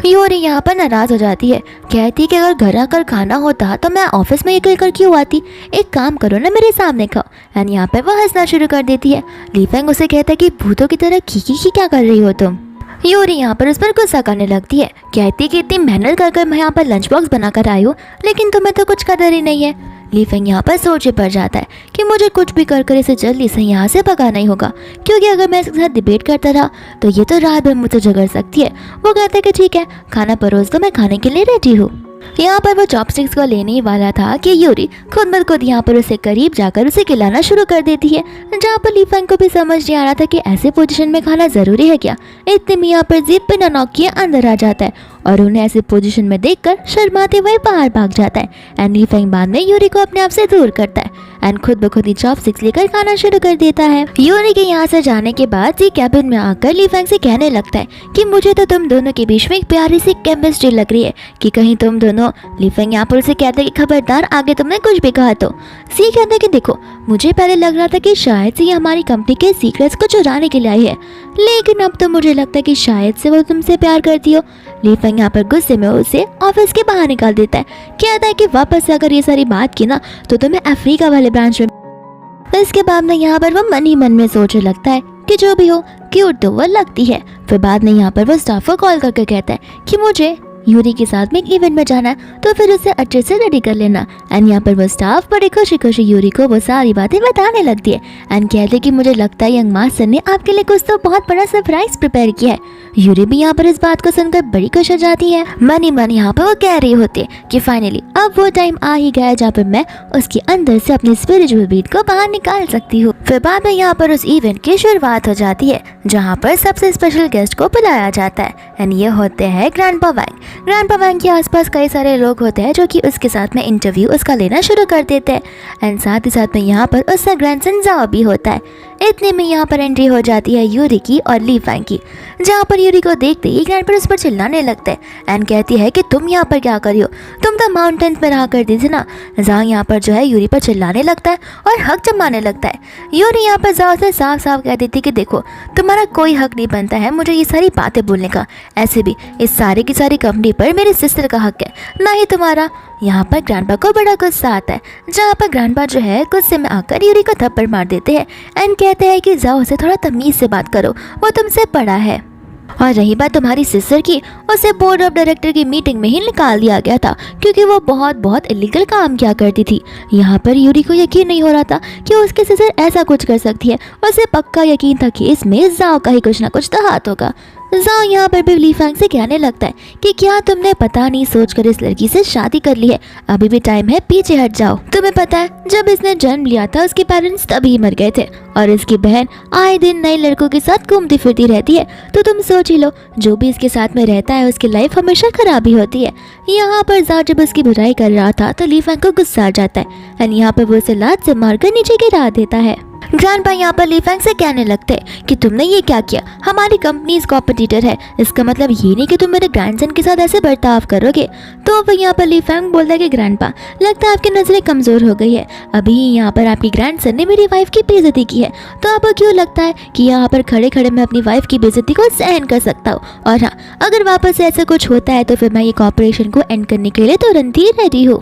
यूरी यहाँ पर नाराज़ हो जाती है, कहती है कि अगर घर आकर खाना होता तो मैं ऑफिस में ये कहकर क्यों आती, एक काम करो ना मेरे सामने खाओ। एंड यहाँ पर वह हंसना शुरू कर देती है। लीफेंग उसे कहता है कि भूतों की तरह खी क्या कर रही हो तुम। यूरी यहाँ पर उस पर गुस्सा करने लगती है, कहती है कि इतनी मेहनत कर मैं यहाँ पर लंच बॉक्स बनाकर आई हूँ, लेकिन तुम्हें तो कुछ कदर ही नहीं है। लीफेंग यहाँ पर सोचे पड़ जाता है कि मुझे कुछ भी कर इसे जल्दी से यहाँ से भगाना ही होगा, क्योंकि अगर मैं इसके साथ डिबेट करता रहा तो ये तो रात भर मुझसे झगड़ सकती है। वो कहते हैं कि ठीक है, खाना परोस दो, मैं खाने के लिए रेडी हूँ। यहाँ पर वो चॉपस्टिक्स को लेने ही वाला था कि यूरी खुद ब खुद यहाँ पर उसे करीब जाकर उसे खिलाना शुरू कर देती है, जहाँ पर लीफेंग को भी समझ नहीं आ रहा था कि ऐसे पोजीशन में खाना जरूरी है क्या। इतने में यहाँ पर जिप बिना नॉक किए अंदर आ जाता है और उन्हें ऐसे पोजीशन में देखकर शर्माते हुए बाहर भाग जाता है। एंड लीफेंग बाद में यूरी को अपने आप से दूर करता है एंड खुद ब खुद ही चॉपस्टिक्स लेकर खाना शुरू कर देता है। यूरी के यहाँ से जाने के बाद जी कैबिन में आकर लीफेंग से कहने लगता है कि मुझे तो तुम दोनों के बीच में एक प्यारी सी केमिस्ट्री लग रही है कि कहीं तुम दोनों। लीफेंग यहाँ पर उसे कहता है कि खबरदार आगे तुमने कुछ भी कहा तो। सी कहता है कि देखो मुझे पहले लग रहा था कि शायद से ये हमारी कंपनी के सीक्रेट्स को चुराने के लिए आई है, लेकिन अब तो मुझे लगता है कि शायद से वो तुमसे प्यार करती हो। लीफेंग यहाँ पर गुस्से में उसे ऑफिस के बाहर निकाल देता है, कहता है कि वापस से अगर ये सारी बात की ना तो तुम्हें अफ्रीका वाले ब्रांच में। इसके बाद में यहाँ पर वो मन ही मन में सोचने लगता है कि जो भी हो क्यूट तो वो लगती है। फिर बाद में यहाँ पर वो स्टाफ को कॉल करके कहता है कि मुझे यूरी के साथ में एक इवेंट में जाना है, तो फिर उसे अच्छे से रेडी कर लेना। एंड यहाँ पर वो स्टाफ बड़ी खुशी खुशी यूरी को वो सारी बातें बताने लगती है एंड कहते कि मुझे लगता है यंग मास्टर ने आपके लिए कुछ तो बहुत बड़ा सरप्राइज प्रिपेयर किया है। यूरी भी यहाँ पर इस बात को सुनकर बड़ी खुश हो जाती है। मन ही मन यहाँ पर वो कह रही होती है कि फाइनली अब वो टाइम आ ही गया जहाँ पर मैं उसके अंदर से अपनी स्पिरिचुअल बीट को बाहर निकाल सकती हूँ। फिर बाद में यहाँ पर उस इवेंट की शुरुआत हो जाती है, जहाँ पर सबसे स्पेशल गेस्ट को बुलाया जाता है एंड ये होते हैं ग्रैंडपा वैंग। ग्रैंडपा वैंग के आसपास कई सारे लोग होते हैं जो कि उसके साथ में इंटरव्यू उसका लेना शुरू कर देते हैं एंड साथ ही साथ में यहाँ पर उसका ग्रैंडसन जाओ भी होता है। इतने में यहाँ पर एंट्री हो जाती है यूरी की और लीफेंग की, जहाँ पर यूरी को देखते ही ग्रैंडपा उस पर चिल्लाने लगते हैं एंड कहती है कि तुम यहाँ पर क्या कर रही हो, तुम तो माउंटेन्स में रहा करती थी ना। जाओ यहाँ पर जो है यूरी पर चिल्लाने लगता है और हक जमाने लगता है। यूरी यहाँ पर जाओ से साफ साफ कह देती कि देखो तुम्हारा कोई हक नहीं बनता है मुझे ये सारी बातें बोलने का, ऐसे भी इस सारी की सारी कंपनी पर मेरी सिस्टर का हक है ना ही तुम्हारा। यहाँ पर ग्रैंडपा को बड़ा गुस्सा आता है, जहाँ पर ग्रैंडपा जो है गुस्से में आकर यूरी को थप्पड़ मार देते हैं एंड कहते हैं कि जाओ उसे थोड़ा तमीज़ से बात करो, वो तुमसे बड़ा है। और रही बात तुम्हारी सिस्टर की, उसे बोर्ड ऑफ डायरेक्टर की मीटिंग में ही निकाल दिया गया था क्योंकि वो बहुत इलीगल काम किया करती थी। यहाँ पर यूरी को यकीन नहीं हो रहा था कि उसकी सिस्टर ऐसा कुछ कर सकती है। उसे पक्का यकीन था कि इसमें जाओ का ही कुछ ना कुछ तो हाथ होगा। जाओ यहाँ पर भी लीफेंग से कहने लगता है कि क्या तुमने पता नहीं सोचकर इस लड़की से शादी कर ली है, अभी भी टाइम है, पीछे हट जाओ। तुम्हें पता है जब इसने जन्म लिया था उसके पेरेंट्स तभी मर गए थे और इसकी बहन आए दिन नए लड़कों के साथ घूमती फिरती रहती है, तो तुम सोच ही लो जो भी इसके साथ में रहता है उसकी लाइफ हमेशा खराब ही होती है। यहाँ पर जाओ जब उसकी बुराई कर रहा था तो लीफेंग को गुस्सा आ जाता है एंड यहाँ पर वो उसे लात से मारकर नीचे गिरा देता है। ग्रैंडपा यहाँ पर ली फैंग से कहने लगते कि तुमने ये क्या किया, हमारी कंपनी कॉम्पिटिटर है, इसका मतलब ये नहीं कि तुम मेरे ग्रैंडसन के साथ ऐसे बर्ताव करोगे। तो वह यहाँ पर ली फैंग बोलता है कि ग्रैंडपा, लगता है आपकी नजरें कमजोर हो गई है, अभी यहाँ पर आपकी ग्रैंडसन ने मेरी वाइफ की बेइज्जती की है, तो आपको क्यों लगता है कि यहाँ पर खड़े खड़े मैं अपनी वाइफ की बेइज्जती को सहन कर सकता हूँ? और हाँ, अगर वापस से ऐसा कुछ होता है तो फिर मैं ये कॉर्पोरेशन को एंड करने के लिए तुरंत ही रेडी हूँ।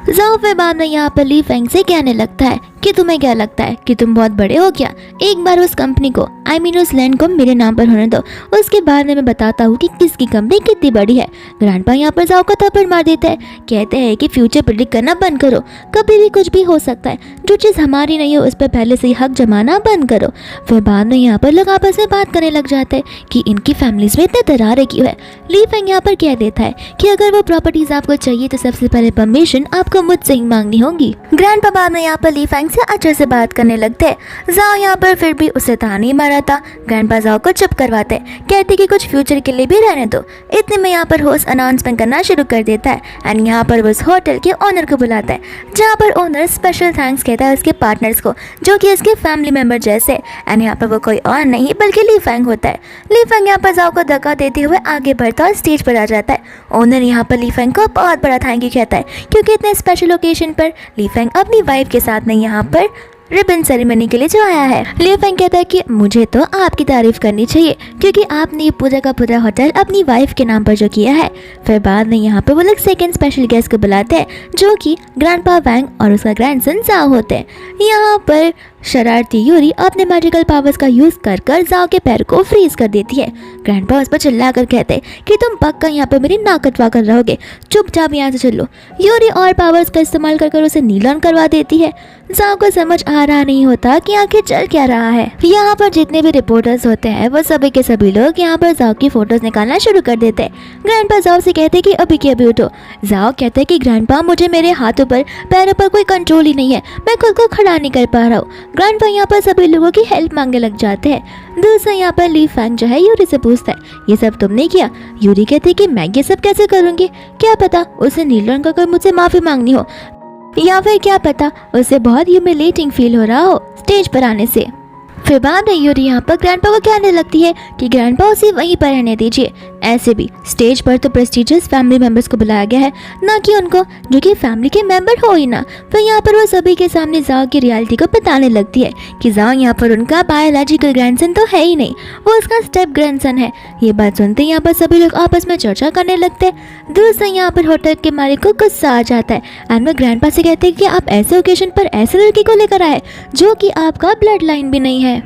जाओ फिर बाद में यहाँ पर ली फैंग से कहने लगता है कि तुम्हें क्या लगता है कि तुम बहुत बड़े हो क्या, एक बार उस कंपनी को उस लैंड को मेरे नाम पर होने दो, उसके बाद में मैं बताता हूँ कि किसकी कंपनी कितनी बड़ी है। ग्रैंडपा यहाँ पर जाओ को थप्पड़ मार देता है, कहते हैं कि फ्यूचर प्रेडिक्ट करना बंद करो, कभी भी कुछ भी हो सकता है, जो चीज़ हमारी नहीं हो उस पर पहले से ही हक जमाना बंद करो। फिर बाद में यहाँ पर लोग आपस में बात करने लग जाते हैं कि इनकी फैमिलीज में इतने दरारें क्यों है। ली फैंग यहाँ पर कह देता है कि अगर वो प्रॉपर्टीज आपको चाहिए तो सबसे पहले परमिशन आपको मुझसे ही मांगनी होगी। ग्रैंडपा बाद में यहाँ पर ली फैंग से अच्छे से बात करने लगते हैं। जाओ यहाँ पर फिर भी उसे ताने ही मारा था। ग्रैंडपा जाओ को चुप करवाते, कहते कि कुछ फ्यूचर के लिए भी रहने दो। इतने में यहाँ पर होस्ट अनाउंसमेंट करना शुरू कर देता है एंड यहाँ पर वो उस होटल के ओनर को बुलाता है, जहाँ पर ओनर स्पेशल थैंक्स कहता है उसके पार्टनर्स को जो कि इसके फैमिली मेंबर जैसे, एंड यहाँ पर वो कोई और नहीं बल्कि ली फैंग होता है। ली फैंग यहाँ पर जाओ को धक्का देते हुए आगे बढ़ता और स्टेज पर आ जाता है। ओनर यहाँ पर ली फैंग को बहुत बड़ा थैंक यू कहता है, क्योंकि इतने स्पेशल ओकेजन पर ली फैंग अपनी वाइफ के साथ नहीं यहाँ पर रिबन सेरेमनी के लिए जो आया है। ली फैंग कहता है कि मुझे तो आपकी तारीफ करनी चाहिए, क्योंकि आपने ये पूरा का पूरा होटल अपनी वाइफ के नाम पर जो किया है। फिर बाद में यहाँ पे वो लोग सेकंड स्पेशल गेस्ट को बुलाते हैं, जो कि ग्रैंडपा वैंग और उसका ग्रैंडसन जाओ होते हैं। यहाँ पर शरारती यूरी अपने मैजिकल पावर्स का यूज कर कर जाओ के पैर को फ्रीज कर देती है। ग्रैंडपा उस पर चिल्ला कर कहते हैं कि तुम पक्का यहाँ पर मेरी नाक कटवा कर रहोगे, चुपचाप यहाँ से चलो। यूरी और पावर्स का इस्तेमाल कर कर उसे नील ऑन करवा देती है। जाओ को समझ आ रहा नहीं होता कि आखिर चल क्या रहा है। यहाँ पर जितने भी रिपोर्टर्स होते हैं वो सभी के सभी लोग यहाँ पर जाओ की फोटोज निकालना शुरू कर देते हैं। ग्रैंडपा जाओ से कहते कि अभी के अभी उठो। जाओ कहते कि ग्रैंडपा, मुझे मेरे हाथों पर पैरों पर कोई कंट्रोल ही नहीं है, मैं खुद को खड़ा नहीं कर पा रहा हूँ। ग्रैंडपा यहाँ पर सभी लोगों की हेल्प मांगने लग जाते हैं। दूसरा यहाँ पर ली फैंग जो है यूरी से पूछता है, ये सब तुमने किया? यूरी कहती कि मैं ये सब कैसे करूँगी, क्या पता उसे नील रंग का मुझसे माफी मांगनी हो, या फिर क्या पता उसे बहुत ह्यूमिलेटिंग फील हो रहा हो स्टेज पर आने से। फिर बाद में यूरी यहाँ पर ग्रैंडपा को कहने लगती है कि ग्रैंडपा उसे वहीं पर रहने दीजिए, ऐसे भी स्टेज पर तो प्रेस्टीजियस फैमिली मेंबर्स को बुलाया गया है, ना कि उनको जो कि फैमिली के मेंबर हो ही ना। फिर यहाँ पर वो सभी के सामने जाओ की रियलिटी को बताने लगती है कि जाओ यहाँ पर उनका बायोलॉजिकल ग्रैंडसन तो है ही नहीं, वो उसका स्टेप ग्रैंडसन है। ये बात सुनते यहाँ पर सभी लोग आपस में चर्चा करने लगते हैं। दूसरा यहाँ पर होटल के मालिक को गुस्सा आ जाता है एंड वो ग्रैंडपा से कहते हैं कि आप ऐसे ओकेजन पर ऐसे लड़की को लेकर आए जो कि आपका ब्लड लाइन भी नहीं है।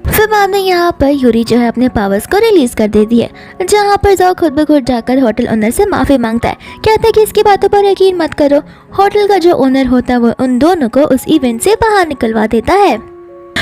फिर बाद में यहाँ पर यूरी जो है अपने पावर्स को रिलीज कर देती है, जहाँ पर जाओ खुद ब खुद जाकर होटल ओनर से माफी मांगता है, कहता है कि इसकी बातों पर यकीन मत करो। होटल का जो ओनर होता है वो उन दोनों को उस इवेंट से बाहर निकलवा देता है।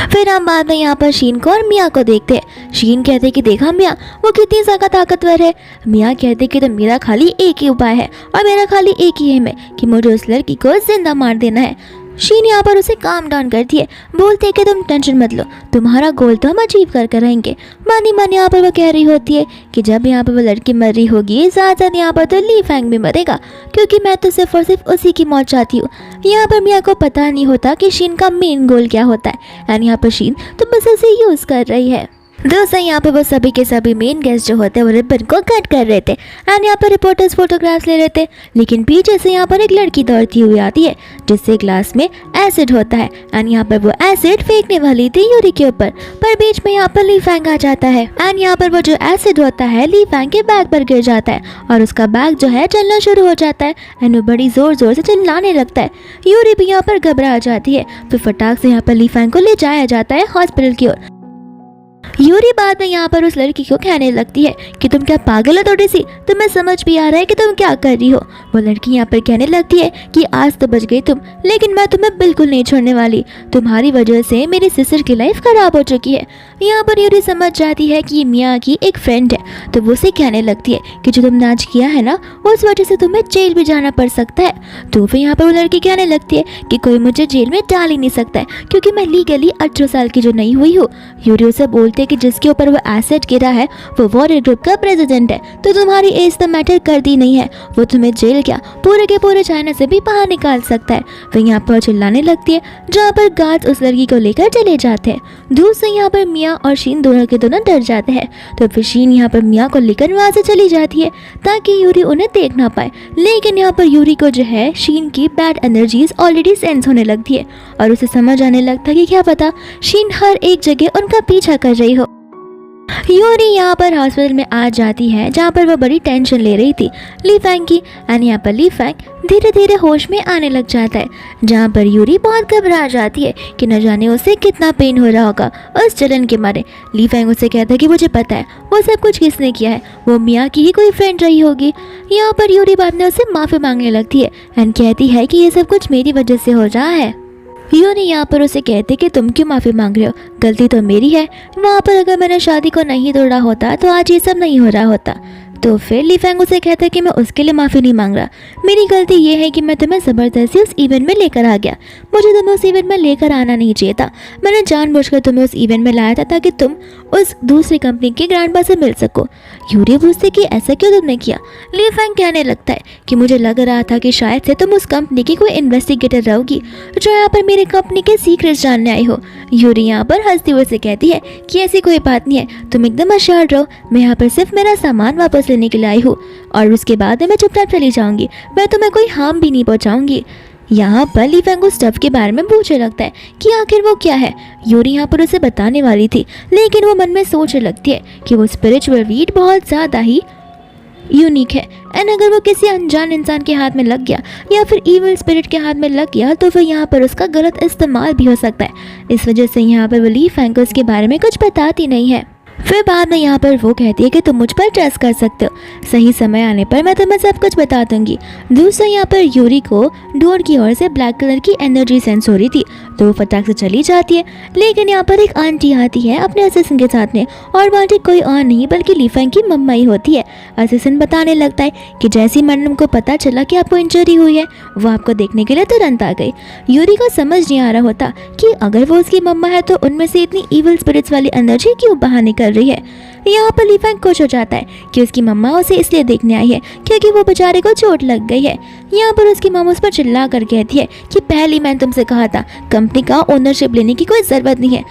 फिर हम बाद में यहाँ पर शीन को और मिया को देखते हैं। शीन कहते कि देखा मिया वो कितनी ज्यादा ताकतवर है। मिया कहते कि तो मेरा खाली एक ही उपाय है और मेरा खाली एक ही एम है कि मुझे उस लड़की को जिंदा मार देना है। शीन यहाँ पर उसे काम डाउन करती है, बोलते है कि तुम टेंशन मत लो, तुम्हारा गोल तो हम अचीव कर रहेंगे। मानी मानी यहाँ पर वो कह रही होती है कि जब यहाँ पर वो लड़की मर रही होगी ज़्यादा यहाँ पर तो ली फैंग भी मरेगा, क्योंकि मैं तो सिर्फ और सिर्फ उसी की मौत चाहती हूँ। यहाँ पर मिया को पता नहीं होता कि शीन का मेन गोल क्या होता है एंड यहाँ पर शीन तो बस उसे यूज़ कर रही है। दोस्तों यहाँ पे वो सभी के सभी मेन गेस्ट जो होते हैं वो रिबन को कट कर रहे थे एंड यहाँ पर रिपोर्टर्स फोटोग्राफ्स ले रहे थे, लेकिन पीछे से यहाँ पर एक लड़की दौड़ती हुई आती है जिससे ग्लास में एसिड होता है एंड यहाँ पर वो एसिड फेंकने वाली थी यूरी के ऊपर, पर बीच में यहाँ पर ली फैंग आ जाता है एंड यहाँ पर वो जो एसिड होता है ली फैंग के बैग पर गिर जाता है और उसका बैग जो है चलना शुरू हो जाता है एंड वो बड़ी जोर जोर से चिल्लाने लगता है। यूरी भी यहाँ पर घबरा जाती है। फिर फटाक से यहाँ पर ली फैंग को ले जाया जाता है हॉस्पिटल की ओर। यूरी बाद में यहाँ पर उस लड़की को कहने लगती है कि तुम क्या पागल हो थोड़ी सी, तुम्हें समझ भी आ रहा है कि तुम क्या कर रही हो। वो लड़की यहाँ पर कहने लगती है कि आज तो बच गई तुम, लेकिन मैं तुम्हें बिल्कुल नहीं छोड़ने वाली, तुम्हारी वजह से मेरी सिस्टर की लाइफ खराब हो चुकी है। यहाँ पर यूरी समझ जाती है कि ये मिया की एक फ्रेंड है, तो वो उसे कहने लगती है कि जो तुमने आज किया है ना उस वजह से तुम्हें जेल भी जाना पड़ सकता है। तो फिर यहाँ पर वो लड़की कहने लगती है कि कोई मुझे जेल में डाल ही नहीं सकता है क्योंकि मैं लीगली 18 साल की जो नहीं हुई हूँ। यूरी उसे बोलते है कि जिसके ऊपर वो एसेट गिरा है वो वॉरियर ग्रुप का प्रेसिडेंट है, तो तुम्हारी एज तो मैटर करती नहीं है, वो तुम्हें जेल क्या पूरे के पूरे चाइना से भी बाहर निकाल सकता है। फिर यहाँ पर चिल्लाने लगती है, जहाँ पर गार्ड्स उस लड़की को लेकर चले जाते हैं। दूर से यहाँ पर मिया और शीन दोनों के दोनों डर जाते हैं। तो फिर शीन यहाँ पर मिया को लेकर वहाँ से चली जाती है ताकि यूरी उन्हें देख ना पाए, लेकिन यहाँ पर यूरी को जो है शीन की बैड एनर्जीज ऑलरेडी सेंस होने लगती है और उसे समझ आने लगता है कि क्या पता शीन हर एक जगह उनका पीछा कर रही हो। यूरी यहाँ पर हॉस्पिटल में आ जाती है जहाँ पर वह बड़ी टेंशन ले रही थी ली फैंग की, एंड यहाँ पर ली फैंग धीरे धीरे होश में आने लग जाता है, जहाँ पर यूरी बहुत घबरा जाती है कि न जाने उसे कितना पेन हो रहा होगा उस जलन के मारे। ली फैंग उसे कहता है कि मुझे पता है वो सब कुछ किसने किया है, वो मिया की ही कोई फ्रेंड रही होगी। यहाँ पर यूरी बाद में उसे माफ़ी मांगने लगती है एंड कहती है कि ये सब कुछ मेरी वजह से हो रहा है। यूरी यहाँ पर उसे कहते कि तुम क्यों माफ़ी मांग रहे हो, गलती तो मेरी है, वहाँ पर अगर मैंने शादी को नहीं तोड़ा होता तो आज ये सब नहीं हो रहा होता। तो फिर ली फैंग उसे कहता है कि मैं उसके लिए माफ़ी नहीं मांग रहा, मेरी गलती ये है कि मैं तुम्हें ज़बरदस्ती उस इवेंट में लेकर आ गया, मुझे तुम्हें उस इवेंट में लेकर आना नहीं चाहिए था, मैंने जानबूझकर तुम्हें उस इवेंट में लाया था ताकि तुम उस दूसरी कंपनी के ग्रैंडपा से मिल सको। यूरी पूछते कि ऐसा क्यों तुमने किया। ली फैंग कहने लगता है कि मुझे लग रहा था कि शायद से तुम उस कंपनी की कोई इन्वेस्टिगेटर रहोगी जो यहाँ पर मेरे कंपनी के सीक्रेट्स जानने आई हो। यूरी यहाँ पर हंसती हुई से कहती है कि ऐसी कोई बात नहीं है, तुम एकदम अश्योर्ड रहो, मैं यहाँ पर सिर्फ मेरा सामान वापस लेने के लिए आई हूँ और उसके बाद मैं चुपचाप चली जाऊंगी, मैं तुम्हें कोई हार्म भी नहीं पहुँचाऊंगी। यहाँ पर ली फैंग उस स्टफ के बारे में पूछने लगता है कि आखिर वो क्या है। यूरी यहाँ पर उसे बताने वाली थी, लेकिन वो मन में सोचने लगती है कि वो स्पिरिचुअल वीड बहुत ज़्यादा ही यूनिक है एंड अगर वो किसी अनजान इंसान के हाथ में लग गया या फिर इविल स्पिरिट के हाथ में लग गया तो फिर यहाँ पर उसका गलत इस्तेमाल भी हो सकता है। इस वजह से यहाँ पर वो ली फैंग को उसके बारे में कुछ बताती नहीं है। फिर बाद में यहाँ पर वो कहती है कि तुम मुझ पर ट्रस्ट कर सकते हो, सही समय आने पर मैं तुम्हें सब कुछ बता दूंगी। दूसरा यहाँ पर यूरी को डोर की ओर से ब्लैक कलर की एनर्जी सेंस हो रही थी, तो वो फटाक से चली जाती है, लेकिन यहाँ पर एक आंटी आती है अपने असिस्टेंट के साथ में और वो आंटी कोई और नहीं बल्कि ली फैंग की मम्मा ही होती है। असिस्टेंट बताने लगता है कि जैसी मैडम को पता चला कि आपको इंजरी हुई है वो आपको देखने के लिए तुरंत आ गई। यूरी को समझ नहीं आ रहा होता कि अगर वो उसकी मम्मा है तो उनमें से इतनी इविल स्पिरिट्स वाली एनर्जी क्यों बाहर निकल रही है। यहाँ पर ली फैंग खुश हो जाता है कि उसकी मम्मा उसे इसलिए देखने आई है क्योंकि वो बेचारे को चोट लग गई है। यहाँ पर उसकी मम्मा उस पर चिल्ला कर कहती है कि पहले मैंने तुमसे कहा था कंपनी का ओनरशिप लेने की कोई जरूरत नहीं है,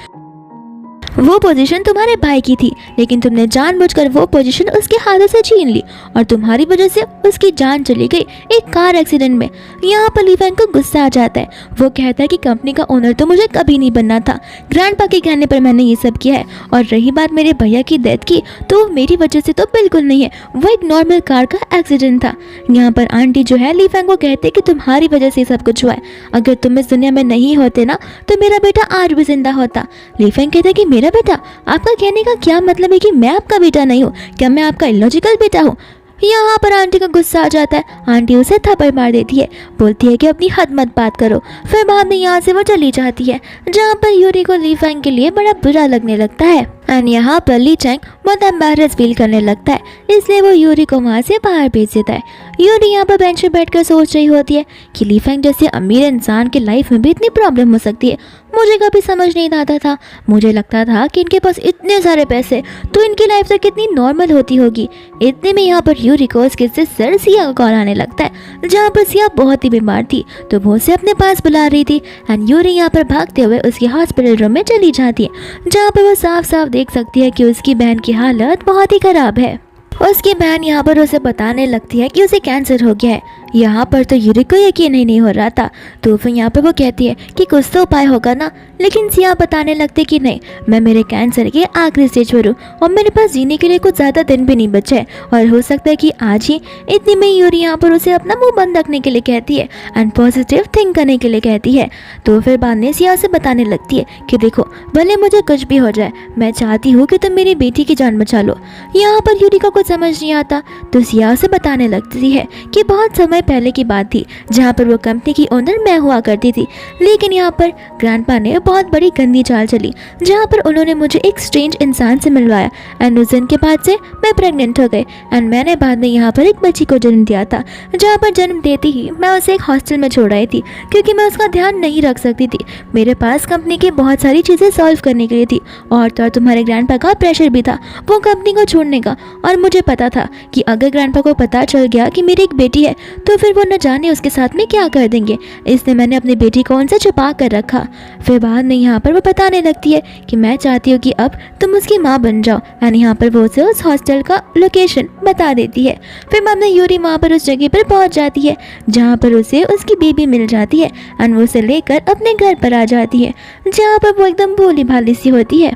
वो पोजीशन तुम्हारे भाई की थी, लेकिन तुमने जानबूझकर वो पोजीशन उसके हाथों से छीन ली और तुम्हारी वजह से उसकी जान चली गई एक कार एक्सीडेंट में। यहाँ पर ली फैंग को गुस्सा आ जाता है, वो कहता है कि कंपनी का ओनर तो मुझे कभी नहीं बनना था, ग्रैंडपा के कहने पर मैंने ये सब किया है, और रही बात मेरे भैया की डेथ की तो मेरी वजह से तो बिल्कुल नहीं है, वो एक नॉर्मल कार का एक्सीडेंट था। यहाँ पर आंटी जो है ली फैंग को कहते कि तुम्हारी वजह से सब कुछ हुआ है, अगर तुम इस दुनिया में नहीं होते ना तो मेरा बेटा आज भी जिंदा होता। ली फैंग कहता है कि मेरा बेटा, आपका कहने का क्या मतलब है कि मैं आपका बेटा नहीं हूँ, क्या मैं आपका इलॉजिकल बेटा हूँ। यहाँ पर आंटी को गुस्सा आ जाता है, आंटी उसे थप्पड़ मार देती है, बोलती है कि अपनी हद मत बात करो। फिर बाद में यहाँ से वो चली जाती है, जहाँ पर यूरी को ली फैंग के लिए बड़ा बुरा लगने लगता है एंड यहाँ पर ली चैंग बहुत एम्बैरेस फील करने लगता है, इसलिए वो यूरी को वहाँ से बाहर भेज देता है। यूरी यहाँ पर बेंच पे बैठकर सोच रही होती है कि ली फैंग जैसे अमीर इंसान के लाइफ में भी इतनी प्रॉब्लम हो सकती है, मुझे कभी समझ नहीं आता था। मुझे लगता था कि इनके पास इतने सारे पैसे तो इनकी लाइफ तो कितनी नॉर्मल होती होगी। इतने में यहाँ पर यूरी को उसके सिस्टर सिया का कॉल आने लगता है, जहाँ पर सिया बहुत ही बीमार थी तो वो उसे अपने पास बुला रही थी एंड यूरी यहाँ पर भागते हुए उसके हॉस्पिटल रूम में चली जाती है, जहाँ पर वो साफ साफ देख सकती है कि उसकी बहन की हालत बहुत ही खराब है। उसकी बहन यहाँ पर उसे बताने लगती है कि उसे कैंसर हो गया है। यहाँ पर तो यूरी को यकीन ही नहीं हो रहा था, तो फिर यहाँ पर वो कहती है कि कुछ तो उपाय होगा ना, लेकिन सिया बताने लगते कि नहीं, मैं मेरे कैंसर के आखिरी स्टेज पर हूँ और मेरे पास जीने के लिए कुछ ज़्यादा दिन भी नहीं बचे हैं और हो सकता है कि आज ही। इतनी में यूरी यहाँ पर उसे अपना मुंह बंद रखने के लिए कहती है एंड पॉजिटिव थिंक करने के लिए कहती है। तो फिर बाद में सिया उसे बताने लगती है कि देखो भले मुझे कुछ भी हो जाए, मैं चाहती हूँ कि तुम मेरी बेटी की जान बचा लो। यहाँ पर यूरी को कुछ समझ नहीं आता, तो सिया उसे बताने लगती है कि बहुत समय पहले की बात थी जहाँ पर वो कंपनी की ओनर मैं हुआ करती थी। लेकिन यहाँ पर ग्रैंडपा ने बहुत बड़ी गंदी चाल चली जहाँ पर उन्होंने मुझे एक स्ट्रेंज इंसान से मिलवाया एंड उस दिन के बाद से मैं प्रेग्नेंट हो गई एंड मैंने बाद में यहाँ पर एक बच्ची को जन्म दिया था, जहाँ पर जन्म देते ही मैं उसे एक हॉस्टल में छोड़ आई थी क्योंकि मैं उसका ध्यान नहीं रख सकती थी। मेरे पास कंपनी की बहुत सारी चीज़ें सॉल्व करने के लिए थी और तो और तुम्हारे ग्रैंडपा का प्रेशर भी था वो कंपनी को छोड़ने का। और मुझे पता था कि अगर ग्रैंडपा को पता चल गया कि मेरी एक बेटी है तो फिर वो न जाने उसके साथ में क्या कर देंगे, इसलिए मैंने अपनी बेटी को उनसे छुपा कर रखा। फिर बाद में यहाँ पर वो बताने लगती है कि मैं चाहती हूँ कि अब तुम उसकी माँ बन जाओ एंड यहाँ पर वो उसे उस हॉस्टल का लोकेशन बता देती है। फिर बाद में यूरी वहाँ पर उस जगह पर पहुँच जाती है जहाँ पर उसे उसकी बेबी मिल जाती है एंड वो उसे लेकर अपने घर पर आ जाती है जहाँ पर वो एकदम भोली भाली सी होती है।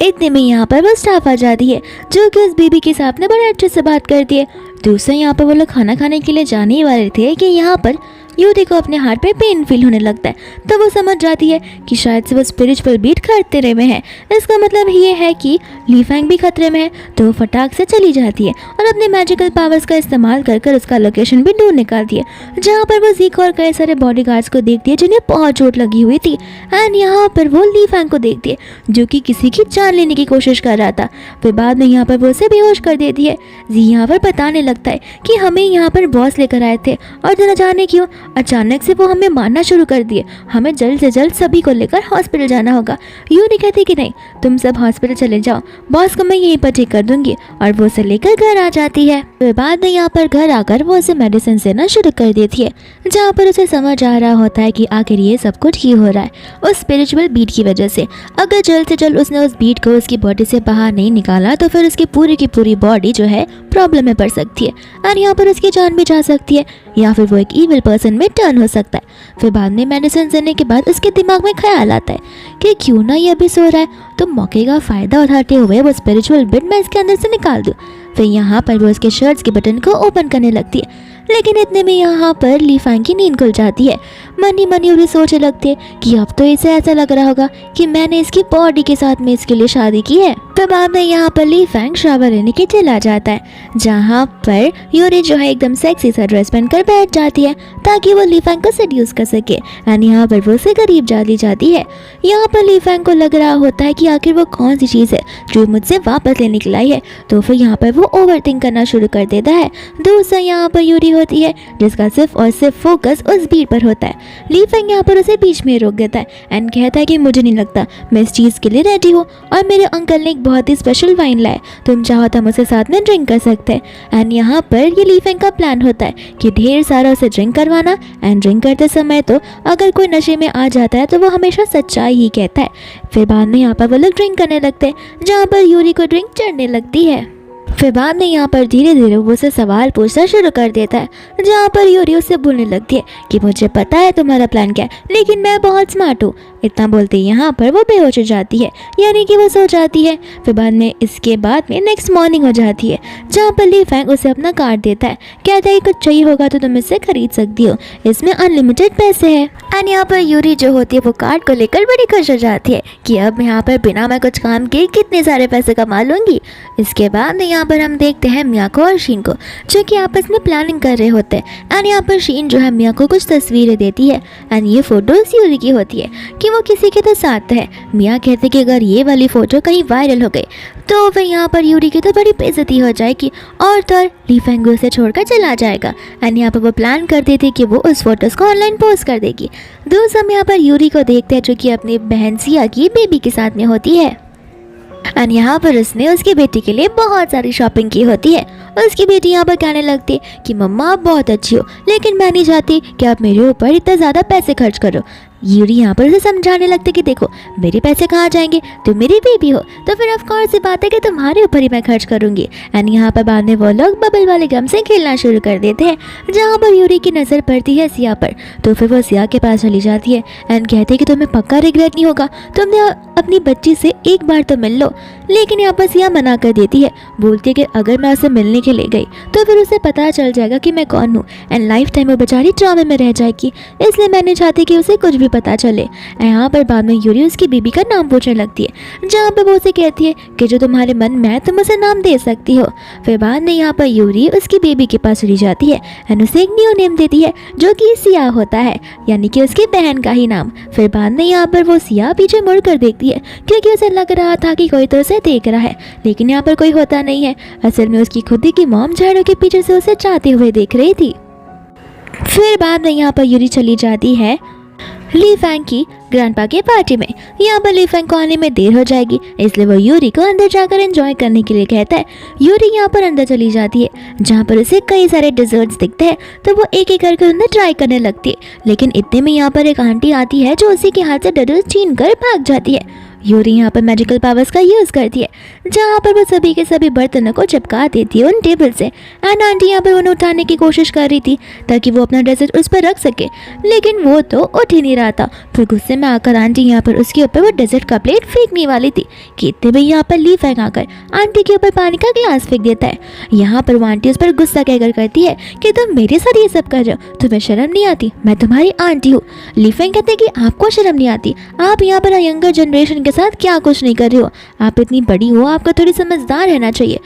इतने में यहाँ पर वो स्टाफ आ जाती है जो कि उस बेबी के साथ में बड़े अच्छे से बात करती है। दूसरा यहाँ पर वो लोग खाना खाने के लिए जाने ही वाले थे कि यहाँ पर यूरी को अपने हार्ट पे पेन फील होने लगता है। तो वो समझ जाती है कि शायद से वो स्पिरिचुअल बीट खतरे में है, इसका मतलब ये है कि ली फैंग भी खतरे में है। तो वो फटाक से चली जाती है और अपने मैजिकल पावर्स का इस्तेमाल कर उसका लोकेशन भी ढूंढ निकालती है जहाँ पर वो ज़ीको और कई सारे बॉडीगार्ड्स को देखती है जिन्हें बहुत चोट लगी हुई थी एंड यहाँ पर वो ली फैंग को देखती है जो कि किसी की जान लेने की कोशिश कर रहा था। फिर बाद में यहाँ पर वो उसे बेहोश कर देती है। जी यहाँ पर बताने लगता है कि हमें यहाँ पर बॉस लेकर आए थे और न जाने क्यों अचानक से वो हमें मारना शुरू कर दिए, हमें जल्द से जल्द सभी को लेकर हॉस्पिटल जाना होगा। यूरी कहती कि नहीं तुम सब हॉस्पिटल चले जाओ, बॉस को मैं यहीं पर ठीक कर दूंगी और वो उसे लेकर घर आ जाती है। फिर बाद में यहाँ पर घर आकर वो उसे मेडिसिन देना शुरू कर देती है जहाँ पर उसे समझ आ रहा होता है कि आखिर ये सब कुछ ही हो रहा है उस स्पिरिचुअल बीट की वजह से। अगर जल्द से जल्द उसने उस बीट को उसकी बॉडी से बाहर नहीं निकाला तो फिर उसकी पूरी की पूरी बॉडी जो है प्रॉब्लम में पड़ सकती है और यहाँ पर उसकी जान भी जा सकती है या फिर वो एक इविल पर्सन में टर्न हो सकता है। फिर बाद में मेडिसिन देने के बाद उसके दिमाग में ख्याल आता है कि क्यों ना ये अभी सो रहा है तो मौके का फ़ायदा उठाते हुए वो स्पिरिचुअल बिट मैं इसके अंदर से निकाल दूँ। फिर यहाँ पर वो उसके शर्ट्स के बटन को ओपन करने लगती है लेकिन इतने में यहाँ पर ली फैंग की नींद खुल जाती है। मनी मनी उसे सोचने लगती है कि अब तो इसे ऐसा लग रहा होगा कि मैंने इसकी बॉडी के साथ में इसके लिए शादी की है। तो बाद में यहाँ पर ली फैंग शावर लेने के चला जाता है जहाँ पर यूरी जो है एकदम सेक्सी सा ड्रेस पहनकर बैठ जाती है ताकि वो ली फैंग को सेड्यूस कर सके एंड यहाँ पर वो उसे करीब ली जाती है। यहाँ पर ली फैंग को लग रहा होता है कि आखिर वो कौन सी चीज़ है जो मुझसे वापस लेने के लाई है, तो फिर यहाँ पर वो ओवरथिंक करना शुरू कर देता है। दूसरा यहाँ पर यूरी होती है जिसका सिर्फ और सिर्फ फोकस उस बीट पर होता है। ली फैंग यहाँ पर उसे बीच में रोक देता है एंड कहता है कि मुझे नहीं लगता मैं इस चीज़ के लिए रेडी हूँ और मेरे अंकल ने एक बहुत ही स्पेशल वाइन लाया, तुम चाहो तो मुझसे साथ में ड्रिंक कर सकते हैं। एंड यहाँ पर ये ली फैंग का प्लान होता है कि ढेर सारा उसे ड्रिंक करवाना एंड ड्रिंक करते समय तो अगर कोई नशे में आ जाता है तो वो हमेशा सच्चाई ही कहता है। फिर बाद में यहाँ पर वो लोग ड्रिंक करने लगते हैं जहाँ पर यूरी को ड्रिंक चढ़ने लगती है। फिर बाद में यहाँ पर धीरे धीरे वो उससे सवाल पूछना शुरू कर देता है जहाँ पर यूरी उससे बोलने लगती है कि मुझे पता है तुम्हारा प्लान क्या है लेकिन मैं बहुत स्मार्ट हूँ। इतना बोलते ही यहाँ पर वो बेहोश हो जाती है यानी कि वो सो जाती है। फिर बाद में इसके बाद में नेक्स्ट मॉर्निंग हो जाती है जहाँ पर ली फैंग उसे अपना कार्ड देता है, कहता है कुछ चाहिए होगा तो तुम इससे खरीद सकती हो, इसमें अनलिमिटेड पैसे हैं। एंड यहाँ पर यूरी जो होती है वो कार्ड को लेकर बड़ी खुश हो जाती है कि अब यहाँ पर बिना मैं कुछ काम किए कितने सारे पैसे कमा लूँगी। इसके बाद में यहाँ पर हम देखते हैं मियाको और शीन को जो कि आपस में प्लानिंग कर रहे होते हैं। एंड यहाँ पर शीन जो है मिया को कुछ तस्वीरें देती है एंड ये फोटोज यूरी की होती है कि वो किसी के तो साथ है। मिया कहते कि अगर ये वाली फोटो कहीं वायरल हो गई तो फिर यहाँ पर यूरी की तो बड़ी बेइज्जती हो जाएगी और तो ली फैंग उसे छोड़कर चला जाएगा। एंड यहाँ पर वो प्लान कर देती कि वो उस फोटोज को ऑनलाइन पोस्ट कर देगी। दूसरा हम यहाँ पर यूरी को देखते हैं जो कि अपनी बहन सिया की बेबी के साथ में होती है एंड यहाँ पर उसने उसकी बेटी के लिए बहुत सारी शॉपिंग की होती है। उसकी बेटी यहाँ पर कहने लगती है कि मम्मा आप बहुत अच्छी हो लेकिन मैं नहीं चाहती कि आप मेरे ऊपर इतना ज़्यादा पैसे खर्च करो। यूरी यहाँ पर उसे समझाने लगते कि देखो मेरे पैसे कहाँ जाएंगे, तुम मेरी बेबी हो तो फिर ऑफ कोर्स सी बात है कि तुम्हारे ऊपर ही मैं खर्च करूँगी। एंड यहाँ पर बाद में वो लोग बबल वाले गम से खेलना शुरू कर देते हैं जहाँ पर यूरी की नज़र पड़ती है सिया पर। तो फिर वो सिया के पास चली जाती है एंड कहती है कि तुम्हें पक्का रिग्रेट नहीं होगा, तुमने अपनी बच्ची से एक बार तो मिल लो। लेकिन यहाँ पर सिया मना कर देती है, बोलती है कि अगर मैं उसे मिलने के लिए गई तो फिर उसे पता चल जाएगा कि मैं कौन हूँ एंड लाइफ टाइम वो बेचारी ट्रॉमे में रह जाएगी, इसलिए मैं नहीं चाहती कि उसे कुछ भी भी पता चले। यहाँ पर बाद में यूरी उसकी बीबी का नाम पूछने लगती है, जहाँ पर वो उसे कहती है कि जो तुम्हारे मन में है तुम उसे नाम दे सकती हो। फिर बाद में यहाँ पर यूरी उसकी बेबी के पास चली जाती है एंड उसे एक न्यू नेम देती है जो कि सिया होता है, यानी कि उसकी बहन का ही नाम। फिर बाद में यहाँ पर वो सिया पीछे मुड़ कर देखती है क्योंकि उसे लग रहा था कि कोई तो उसे देख रहा है, लेकिन यहाँ पर कोई होता नहीं है। असल में उसकी खुद की मॉम झाड़ू के पीछे से उसे चाहते हुए देख रही थी। फिर बाद में यहाँ पर यूरी चली जाती है ली फैंग की ग्रैंडपा के पार्टी में। यहाँ पर ली फैंग को आने में देर हो जाएगी, इसलिए वो यूरी को अंदर जाकर एंजॉय करने के लिए कहता है। यूरी यहाँ पर अंदर चली जाती है जहाँ पर उसे कई सारे डिजर्ट्स दिखते हैं, तो वो एक एक करके उन्हें ट्राई करने लगती है। लेकिन इतने में यहाँ पर एक आंटी आती है जो उसी के हाथ से डिजर्ट छीन कर भाग जाती है। यूरी यहाँ पर मैजिकल पावर्स का यूज़ करती है जहाँ पर वो सभी के सभी बर्तनों को चिपका देती है उन टेबल से। एंड आंटी यहाँ पर उन्हें उठाने की कोशिश कर रही थी ताकि वो अपना डेजर्ट उस पर रख सके, लेकिन वो तो उठ ही नहीं रहा था। फिर गुस्से में आकर आंटी यहाँ पर उसके ऊपर वो डेजर्ट का प्लेट फेंकने वाली थी कि इतने में यहाँ पर ली फैंग आकर आंटी के ऊपर पानी का गिलास फेंक देता है। यहाँ पर वो आंटी उस पर गुस्सा कहकर करती है कि तुम मेरे साथ ये सब कर रहे हो, तुम्हें शर्म नहीं आती? मैं तुम्हारी आंटी हूँ। ली फैंग कहते हैं कि आपको शर्म नहीं आती? आप यहाँ पर यंगर जनरेशन के साथ क्या कुछ नहीं कर रहे हो? आप इतनी बड़ी हो, आपको थोड़ी समझदार रहना चाहिए।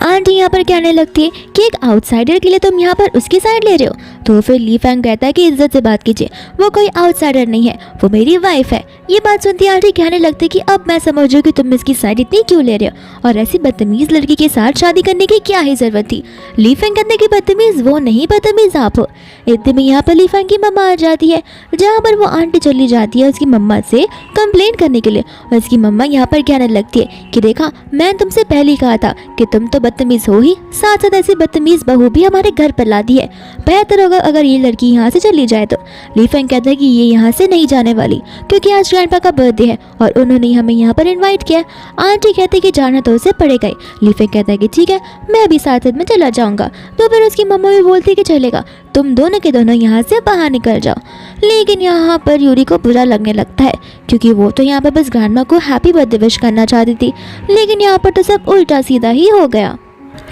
आंटी यहाँ पर कहने लगती है कि एक आउटसाइडर के लिए तुम यहाँ पर उसकी साइड ले रहे हो। तो फिर ली फैंग कहता है कि इज्जत से बात कीजिए, वो कोई आउटसाइडर नहीं है, वो मेरी वाइफ है। ये बात सुनती आंटी कहने लगती है कि अब मैं समझ रही कि तुम इसकी साइड इतनी क्यों ले रहे हो और ऐसी बदतमीज लड़की के साथ शादी करने की क्या ही जरूरत थी। ली फैंग कहते हैं कि बदतमीज वो नहीं, बदतमीज आप हो। इतने में यहाँ पर ली फैंग की मम्मा आ जाती है जहाँ पर वो आंटी चली जाती है उसकी मम्मा से कंप्लेन करने के लिए। और उसकी मम्मा यहाँ पर कहने लगती है कि देखा, मैं तुमसे पहले ही कहा था कि तुम तो बदतमीज हो ही, साथ साथ ऐसी बदतमीज बहू भी हमारे घर पर ला दी है। बेहतर होगा अगर ये लड़की यहाँ से चली जाए तो। ली फैंग कहता है कि ये यहाँ से नहीं जाने वाली क्योंकि आज ग्रैंडपा का बर्थडे है और उन्होंने हमें यहाँ पर इनवाइट किया। आंटी कहते हैं कि जाना तो उसे पड़ेगा ही। ली फैंग कहता है कि ठीक है, मैं भी साथ में चला जाऊंगा। तो फिर उसकी मम्मा भी बोलती है कि चलेगा, तुम दोनों के दोनों यहाँ से बाहर निकल जाओ। लेकिन यहाँ पर यूरी को बुरा लगने लगता है क्योंकि वो तो यहाँ पर बस ग्रैंडमा को हैप्पी बर्थडे विश करना चाहती थी, लेकिन यहाँ पर तो सब उल्टा सीधा ही हो गया।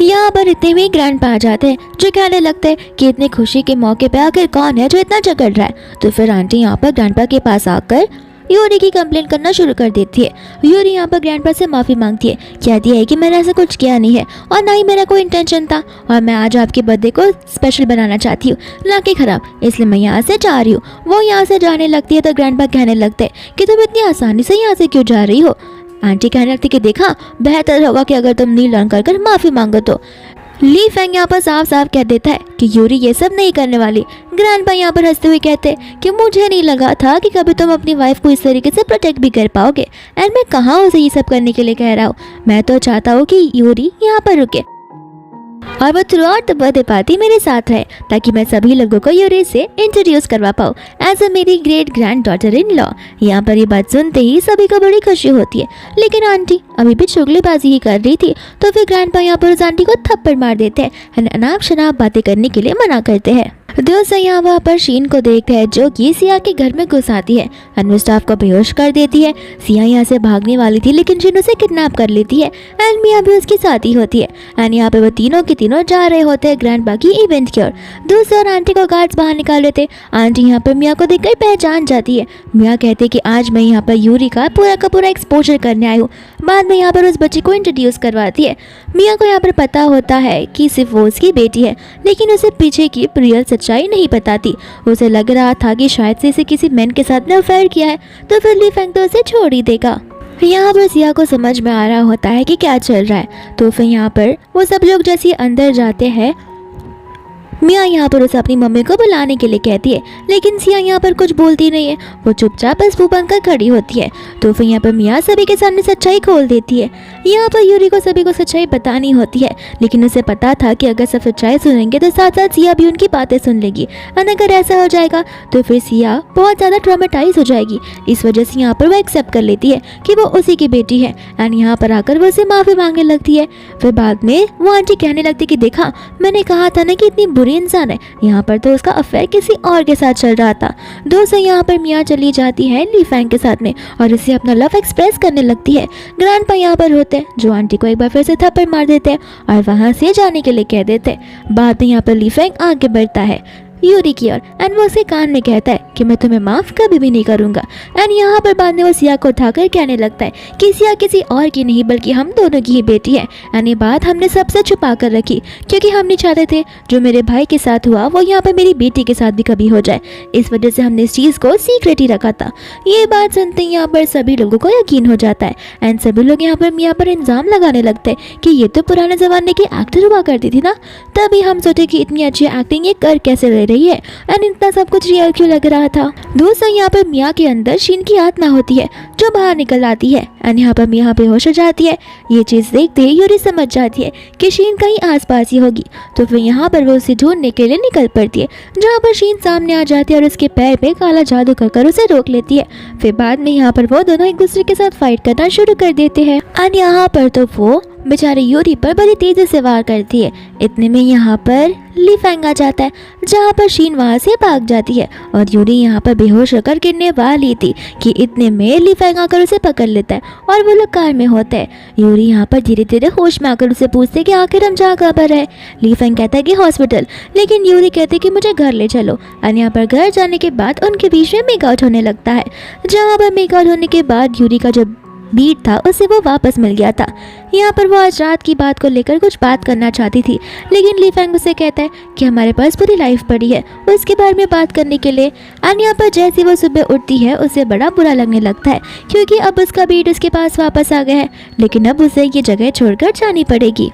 यहाँ पर इतने में ग्रैंडपा आ जाते हैं जो कहने लगते हैं कि इतने खुशी के मौके पे आखिर कौन है जो इतना झगड़ रहा है। तो फिर आंटी यहाँ पर ग्रैंडपा के पास आकर यूरी की कंप्लेन करना शुरू कर देती है। यूरी यहाँ पर ग्रैंडपा से माफ़ी मांगती है, कहती है कि मैंने ऐसा कुछ किया नहीं है और ना ही मेरा कोई इंटेंशन था और मैं आज आपके बर्थडे को स्पेशल बनाना चाहती हूँ, ना कि ख़राब, इसलिए मैं यहाँ से जा रही हूँ। वो यहाँ से जाने लगती है तो ग्रैंडपा कहने लगते हैं कि तुम इतनी आसानी से यहाँ से क्यों जा रही हो। आंटी कहने लगती कि देखा, बेहतर होगा कि अगर तुम नी लर्न कर माफ़ी मांगो तो। ली फैंग यहाँ पर साफ साफ कह देता है कि यूरी ये सब नहीं करने वाली। ग्रैंडपा यहाँ पर हंसते हुए कहते हैं कि मुझे नहीं लगा था कि कभी तुम अपनी वाइफ को इस तरीके से प्रोटेक्ट भी कर पाओगे, एंड मैं कहाँ उसे ये सब करने के लिए कह रहा हूँ। मैं तो चाहता हूँ कि यूरी यहाँ पर रुके और वो through out the birthday party मेरे साथ रहे ताकि मैं सभी लोगों को यूरी से इंट्रोड्यूस करवा पाऊँ एज अ मेरी great grand daughter in law. यहाँ पर ये बात सुनते ही सभी को बड़ी खुशी होती है, लेकिन आंटी अभी भी चुगलीबाजी ही कर रही थी। तो फिर ग्रैंडपा यहाँ पर उस आंटी को थप्पड़ मार देते हैं एंड अनाप शनाप बातें करने के लिए मना करते हैं। दोस्तों यहाँ वहाँ पर शीन को देखते हैं जो कि सिया के घर में घुस आती है एंड वो स्टाफ को बेहोश कर देती है। सिया यहाँ से भागने वाली थी लेकिन शीन उसे किडनैप कर लेती है एंड मिया भी उसकी साथी होती है एंड यहाँ पे वो तीनों के तीनों जा रहे होते हैं ग्रैंडपा की इवेंट की ओर। दूसरी ओर आंटी को गार्ड्स बाहर निकाल लेते। आंटी यहाँ पर मिया को देखकर पहचान जाती है। मिया कहते कि आज मैं यहाँ पर यूरी का पूरा एक्सपोजर करने आई हूँ। बाद में यहाँ पर उस बच्चे को इंट्रोड्यूस करवाती है। मिया को यहाँ पर पता होता है कि सिर्फ वो उसकी बेटी है, लेकिन उसे पीछे की रियल सच्चाई नहीं बताती। उसे लग रहा था कि शायद से इसे किसी मैन के साथ ने अफेयर किया है, तो फिर ली फैंग तो उसे छोड़ ही देगा। यहाँ पर सिया को समझ में आ रहा होता है कि क्या चल रहा है। तो फिर यहाँ पर वो सब लोग जैसे अंदर जाते हैं, मिया यहाँ पर उसे अपनी मम्मी को बुलाने के लिए कहती है, लेकिन सिया यहाँ पर कुछ बोलती नहीं है। वो चुपचाप बस मुँह बनकर खड़ी होती है। तो फिर यहाँ पर मिया सभी के सामने सच्चाई खोल देती है। यहाँ पर यूरी को सभी को सच्चाई बतानी होती है, लेकिन उसे पता था कि अगर सब सच्चाई सुनेंगे तो साथ साथ सिया भी उनकी बातें सुन लेगी, और अगर ऐसा हो जाएगा तो फिर सिया बहुत ज़्यादा ट्रॉमेटाइज हो जाएगी। इस वजह से यहाँ पर वो एक्सेप्ट कर लेती है कि वो उसी की बेटी है एंड यहाँ पर आकर वो उसे माफ़ी मांगने लगती है। फिर बाद में वो आंटी कहने लगती कि देखा, मैंने कहा था ना कि इतनी बुरी इंसान है। यहाँ पर तो उसका अफेयर किसी और के साथ चल रहा था। दोस्तों यहाँ पर मिया चली जाती है ली फैंग के साथ में और इसे अपना लव एक्सप्रेस करने लगती है। ग्रैंडपा यहाँ पर होते हैं जो आंटी को एक बार फिर से थप्पड़ मार देते हैं और वहाँ से जाने के लिए कह देते हैं। बाद में यहाँ पर ली फैंग आगे बढ़ता है। यूरी की ओर एंड वो उसके कान में कहता है कि मैं तुम्हें माफ कभी भी नहीं करूंगा। एंड यहाँ पर बाद में वो सिया को उठाकर कहने लगता है कि सिया किसी और की नहीं बल्कि हम दोनों की ही बेटी है। एंड ये बात हमने सबसे छुपा कर रखी क्योंकि हम नहीं चाहते थे जो मेरे भाई के साथ हुआ वो यहाँ पर मेरी बेटी के साथ भी कभी हो जाए, इस वजह से हमने इस चीज को सीक्रेट ही रखा था। ये बात सुनते ही यहाँ पर सभी लोगों को यकीन हो जाता है एंड सभी लोग यहाँ पर मियाँ पर इल्जाम लगाने लगते हैं कि ये तो पुराने जमाने की एक्टर हुआ करती थी ना। तभी हम सोचे कि इतनी अच्छी एक्टिंग ये कर कैसे ले रही है एंड इतना सब कुछ रियल क्यों लग रहा था। दोस्तों यहाँ पर मियाँ के अंदर शीन की आत्मा होती है जो बाहर निकल आती है एंड यहाँ पर मियाँ बेहोश हो जाती है। ये चीज देखते ही यूरी समझ जाती है कि शीन कहीं आसपास ही होगी, तो फिर यहाँ पर वो उसे ढूंढने के लिए निकल पड़ती है, जहाँ पर शीन सामने आ जाती है और उसके पैर पे काला जादू कर उसे रोक लेती है। फिर बाद में यहाँ पर वो दोनों एक दूसरे के साथ फाइट करना शुरू कर देते हैं और यहाँ पर तो वो बेचारे यूरी पर बड़ी तेजी से वार करती है। इतने में यहाँ पर ली फैंग आ जाता है, जहाँ पर शीन वहाँ से भाग जाती है और यूरी यहाँ पर बेहोश होकर गिरने वाली थी कि इतने में ली फैंग आकर उसे पकड़ लेता है और वो लोग कार में होते हैं। यूरी यहाँ पर धीरे धीरे होश में आकर उसे पूछते कि आखिर हम जहाँ कहाँ पर है। ली फैंग कहता है कि हॉस्पिटल, लेकिन यूरी कहते कि मुझे घर ले चलो। और यहाँ पर घर जाने के बाद उनके बीच में मेकआउट होने लगता है, जहाँ पर मेकआउट होने के बाद यूरी का जो बीट था उसे वो वापस मिल गया था। यहाँ पर वो आज रात की बात को लेकर कुछ बात करना चाहती थी, लेकिन ली फैंग उसे कहता है कि हमारे पास पूरी लाइफ पड़ी है उसके बारे में बात करने के लिए। और यहाँ पर जैसे वो सुबह उठती है उसे बड़ा बुरा लगने लगता है क्योंकि अब उसका बीट उसके पास वापस आ गया है, लेकिन अब उसे ये जगह छोड़कर जानी पड़ेगी।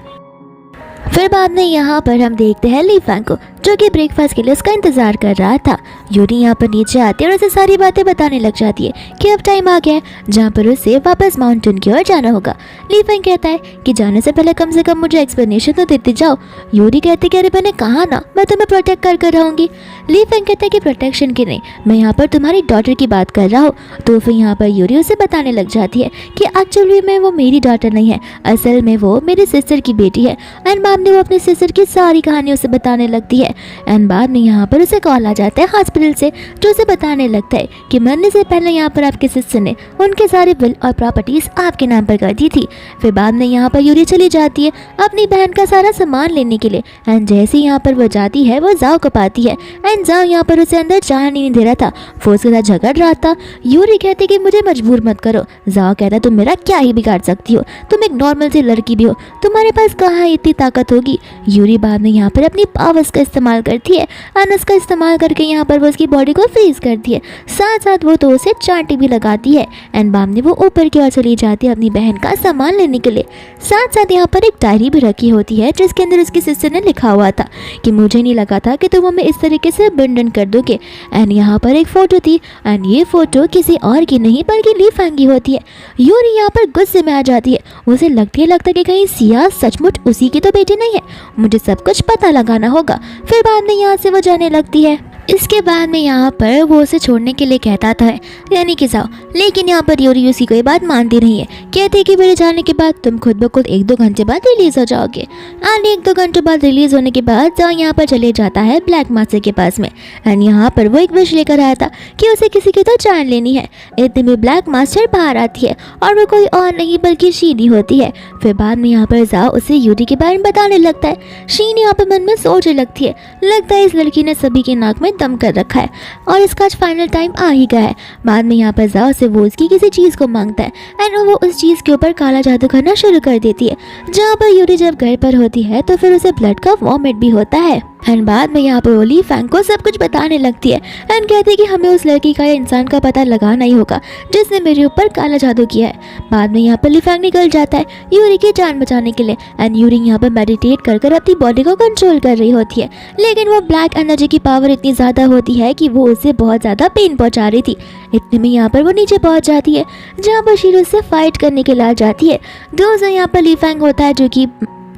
फिर बाद में यहाँ पर हम देखते हैं ली फैंग को जो कि ब्रेकफास्ट के लिए उसका इंतजार कर रहा था। यूरी यहाँ पर नीचे आती है और उसे सारी बातें बताने लग जाती है कि अब टाइम आ गया है जहाँ पर उसे वापस माउंटेन की ओर जाना होगा। ली फैंग कहता है कि जाने से पहले कम से कम मुझे एक्सप्लेनेशन तो देते जाओ। यूरी कहती कि अरे मैंने कहा ना मैं तुम्हें प्रोटेक्ट कर रहूंगी। ली फैंग कहता है कि प्रोटेक्शन की नहीं, मैं यहाँ पर तुम्हारी डॉटर की बात कर रहा हूँ। तो फिर यहाँ पर यूरी उसे बताने लग जाती है कि एक्चुअली में वो मेरी डॉटर नहीं है, असल में वो मेरी सिस्टर की बेटी है। एंड बाद में वो अपनी सिस्टर की सारी कहानी उसे बताने लगती है एंड बाद में यहाँ पर उसे कॉल आ जाता है हॉस्पिटल से जो उसे बताने लगता है कि मरने से पहले यहाँ पर आपके सिस्टर ने उनके सारे बिल और प्रॉपर्टीज आपके नाम पर कर दी थी। फिर बाद में यहाँ पर यूरी चली जाती है अपनी बहन का सारा सामान लेने के लिए एंड जैसे यहाँ पर वो जाती है वो जाओ को पाती है एंड जाओ यहाँ पर उसे अंदर जाने नहीं दे रहा था, वो उसके साथ झगड़ रहा था। यूरी कहती कि मुझे मजबूर मत करो। जाओ कहता तुम मेरा क्या ही बिगाड़ सकती हो, तुम एक नॉर्मल सी लड़की भी हो, तुम्हारे पास कहाँ इतनी ताकत होगी। यूरी बाद में यहाँ पर अपनी पावर्स का इस्तेमाल करती है और उसका इस्तेमाल करके यहाँ पर वो उसकी बॉडी को फ्रीज करती है, साथ साथ वो तो उसे चांटी भी लगाती है एंड बाद में वो ऊपर की ओर चली जाती है अपनी बहन का सामान लेने के लिए। साथ साथ यहाँ पर एक डायरी भी रखी होती है जिसके अंदर उसकी सिस्टर ने लिखा हुआ था कि मुझे नहीं लगा था कि तुम हमें इस तरीके से अबंडन कर दोगे। एंड यहाँ पर एक फोटो थी एंड ये फोटो किसी और की नहीं बल्कि ली फैंग की होती है। यूरी यहाँ पर गुस्से में आ जाती है, उसे लगता है कि कहीं सिया सचमुच उसी की तो बेटी नहीं है, मुझे सब कुछ पता लगाना होगा। फिर बाद में यहाँ से वो जाने लगती है। इसके बाद में यहाँ पर वो उसे छोड़ने के लिए कहता था यानी कि जाओ, लेकिन यहाँ पर यूरी उसी को ये बात मानती नहीं है, कहती है कि मेरे जाने के बाद तुम खुद ब खुद 1-2 घंटे बाद रिलीज हो जाओगे। एंड 1-2 घंटे बाद रिलीज होने के बाद जाओ यहाँ पर चले जाता है ब्लैक मास्टर के पास में एंड यहाँ पर वो एक विश लेकर आया था कि उसे किसी की तो जान लेनी है। इतने में ब्लैक मास्टर बाहर आती है और वो कोई और नहीं बल्कि शीनी होती है। फिर बाद में यहाँ पर जाओ उसे यूरी के बारे में बताने लगता है। शीनी यहाँ पर मन में सोचने लगती है, लगता है इस लड़की ने सभी के नाक में दम कर रखा है और इसका आज फाइनल टाइम आ ही गया है। बाद में यहाँ पर जाओ से वो उसकी किसी चीज को मांगता है एंड वो उस चीज के ऊपर काला जादू करना शुरू कर देती है। जहाँ पर यूरी जब घर पर होती है तो फिर उसे ब्लड का वॉमिट भी होता है एंड बाद में यहाँ पर ली फैंग को सब कुछ बताने लगती है एंड कहती है कि हमें उस लड़की का या इंसान का पता लगाना ही होगा जिसने मेरे ऊपर काला जादू किया है। बाद में यहाँ पर ली फैंग निकल जाता है यूरी की जान बचाने के लिए एंड यूरी यहाँ पर मेडिटेट कर अपनी बॉडी को कंट्रोल कर रही होती है, लेकिन वो ब्लैक एनर्जी की पावर इतनी ज़्यादा होती है कि वो उसे बहुत ज़्यादा पेन पहुँचा रही थी। इतने में यहाँ पर वो नीचे पहुँच जाती है जहाँ पर शीरो से फाइट करने के लिए आ जाती है। दोस्तों यहाँ पर ली फैंग होता है जो कि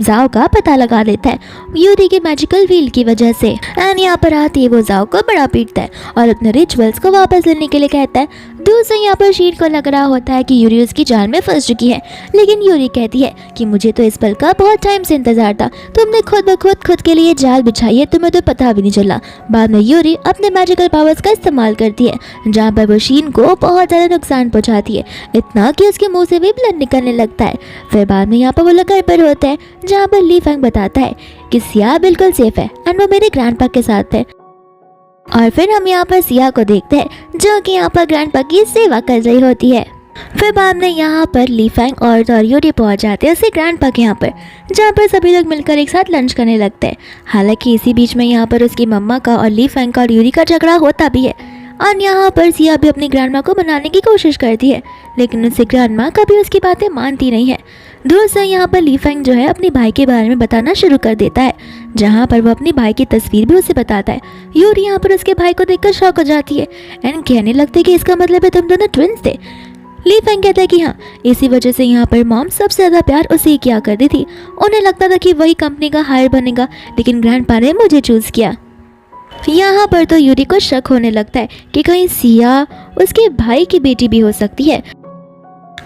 जाओ का पता लगा लेता है यूरी के मैजिकल व्हील की वजह से एंड यहाँ पर आती है वो जाओ को बड़ा पीटता है और अपने रिचुअल्स को वापस लेने के लिए कहता है। दूसरा यहाँ पर शीर को लग रहा होता है कि यूरी उसकी जान में फंस चुकी है, लेकिन यूरी कहती है कि मुझे तो इस पल का बहुत टाइम से इंतजार था, तुमने खुद ब खुद के लिए जाल बिछाई है, तुम्हें तो पता भी नहीं चला। बाद में यूरी अपने मैजिकल पावर्स का इस्तेमाल करती है जहाँ पर वो शीन को बहुत ज़्यादा नुकसान पहुँचाती है, इतना कि उसके मुँह से भी ब्लड निकलने लगता है। फिर बाद में यहाँ पर वो लोग घर पर होते हैं जहाँ पर ली फैंग बताता है कि सिया बिल्कुल सेफ है एंड वो मेरे ग्रैंडपा के साथ है। और फिर हम यहाँ पर सिया को देखते हैं जो कि यहाँ पर ग्रैंडपा की सेवा कर रही होती है। फिर बाद में यहाँ पर ली फैंग और यूरी पहुँच जाते हैं उसके ग्रैंडपा के यहाँ पर, जहाँ पर सभी लोग मिलकर एक साथ लंच करने लगते हैं। हालांकि इसी बीच में यहाँ पर उसकी मम्मा का और ली फैंग का और यूरी का झगड़ा होता भी है और यहाँ पर सिया भी अपनी ग्रैंडमा को मनाने की कोशिश करती है, लेकिन उसकी ग्रैंडमा कभी उसकी बातें मानती नहीं है। दूर से यहाँ पर ली फैंग जो है अपने भाई के बारे में बताना शुरू कर देता है, जहाँ पर वो अपनी भाई की तस्वीर भी उसे बताता है। यूरी यहाँ पर उसके भाई को देखकर शॉक हो जाती है एंड कहने लगती है कि इसका मतलब है तुम दोनों ट्विंस थे। ली फैंग कहता है कि हाँ, इसी वजह से यहाँ पर मॉम सबसे ज़्यादा प्यार उसे ही किया करती थी। उन्हें लगता था कि वही कंपनी का हायर बनेगा, लेकिन ग्रैंडपा ने मुझे चूज़ किया। यहाँ पर तो यूरी को शक होने लगता है कि कहीं सिया उसके भाई की बेटी भी हो सकती है।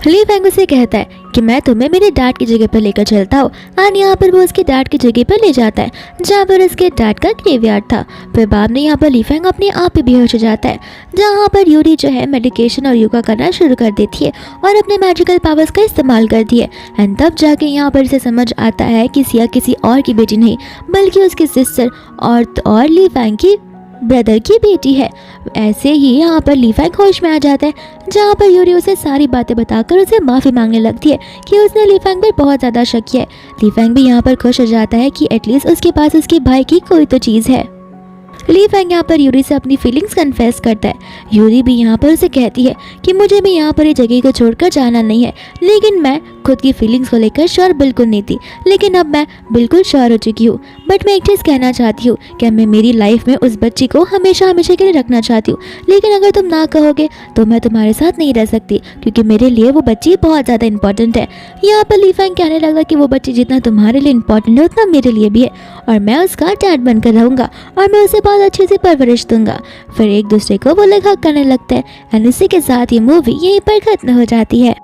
ली फैंग उसे कहता है कि मैं तुम्हें मेरे डैड की जगह पर लेकर चलता हूँ और यहाँ पर वो उसके डैड की जगह पर ले जाता है, जहाँ पर उसके डैड का ग्रेवयार्ड था। फिर बाद में यहाँ पर ली फैंग अपने आप ही बेहोश हो जाता है, जहाँ पर यूरी जो है मेडिकेशन और योगा करना शुरू कर देती है और अपने मैजिकल पावर्स का इस्तेमाल करती है। एंड तब जाके यहाँ पर इसे समझ आता है कि सिया किसी और की बेटी नहीं बल्कि उसकी सिस्टर और ली फैंग की ब्रदर की बेटी है। ऐसे ही यहाँ पर ली फैंग होश में आ जाता है, जहाँ पर यूरी उसे सारी बातें बताकर उसे माफ़ी मांगने लगती है कि उसने ली फैंग पर बहुत ज़्यादा शक किया है। ली फैंग भी यहाँ पर खुश हो जाता है कि एटलीस्ट उसके पास उसके भाई की कोई तो चीज़ है। ली फैंग यहाँ पर यूरी से अपनी फीलिंग्स कन्फेस करता है। यूरी भी यहाँ पर उसे कहती है कि मुझे भी यहाँ पर ये जगह को छोड़कर जाना नहीं है, लेकिन मैं खुद की फीलिंग्स को लेकर श्योर बिल्कुल नहीं थी, लेकिन अब मैं बिल्कुल श्योर हो चुकी हूँ। बट मैं एक चीज़ कहना चाहती हूँ कि मैं मेरी लाइफ में उस बच्ची को हमेशा हमेशा के लिए रखना चाहती हूँ, लेकिन अगर तुम ना कहोगे तो मैं तुम्हारे साथ नहीं रह सकती, क्योंकि मेरे लिए वो बच्ची बहुत ज़्यादा इंपॉर्टेंट है। यहाँ पर ली फैंग कहने लगा कि वो बच्ची जितना तुम्हारे लिए इंपॉर्टेंट है उतना मेरे लिए भी है, और मैं उसका डैड बनकर रहूँगा और मैं उसे बहुत अच्छे से परवरिश दूंगा। फिर एक दूसरे को वो लोग हक करने लगते हैं एंड इसी के साथ ये मूवी यहीं पर खत्म हो जाती है।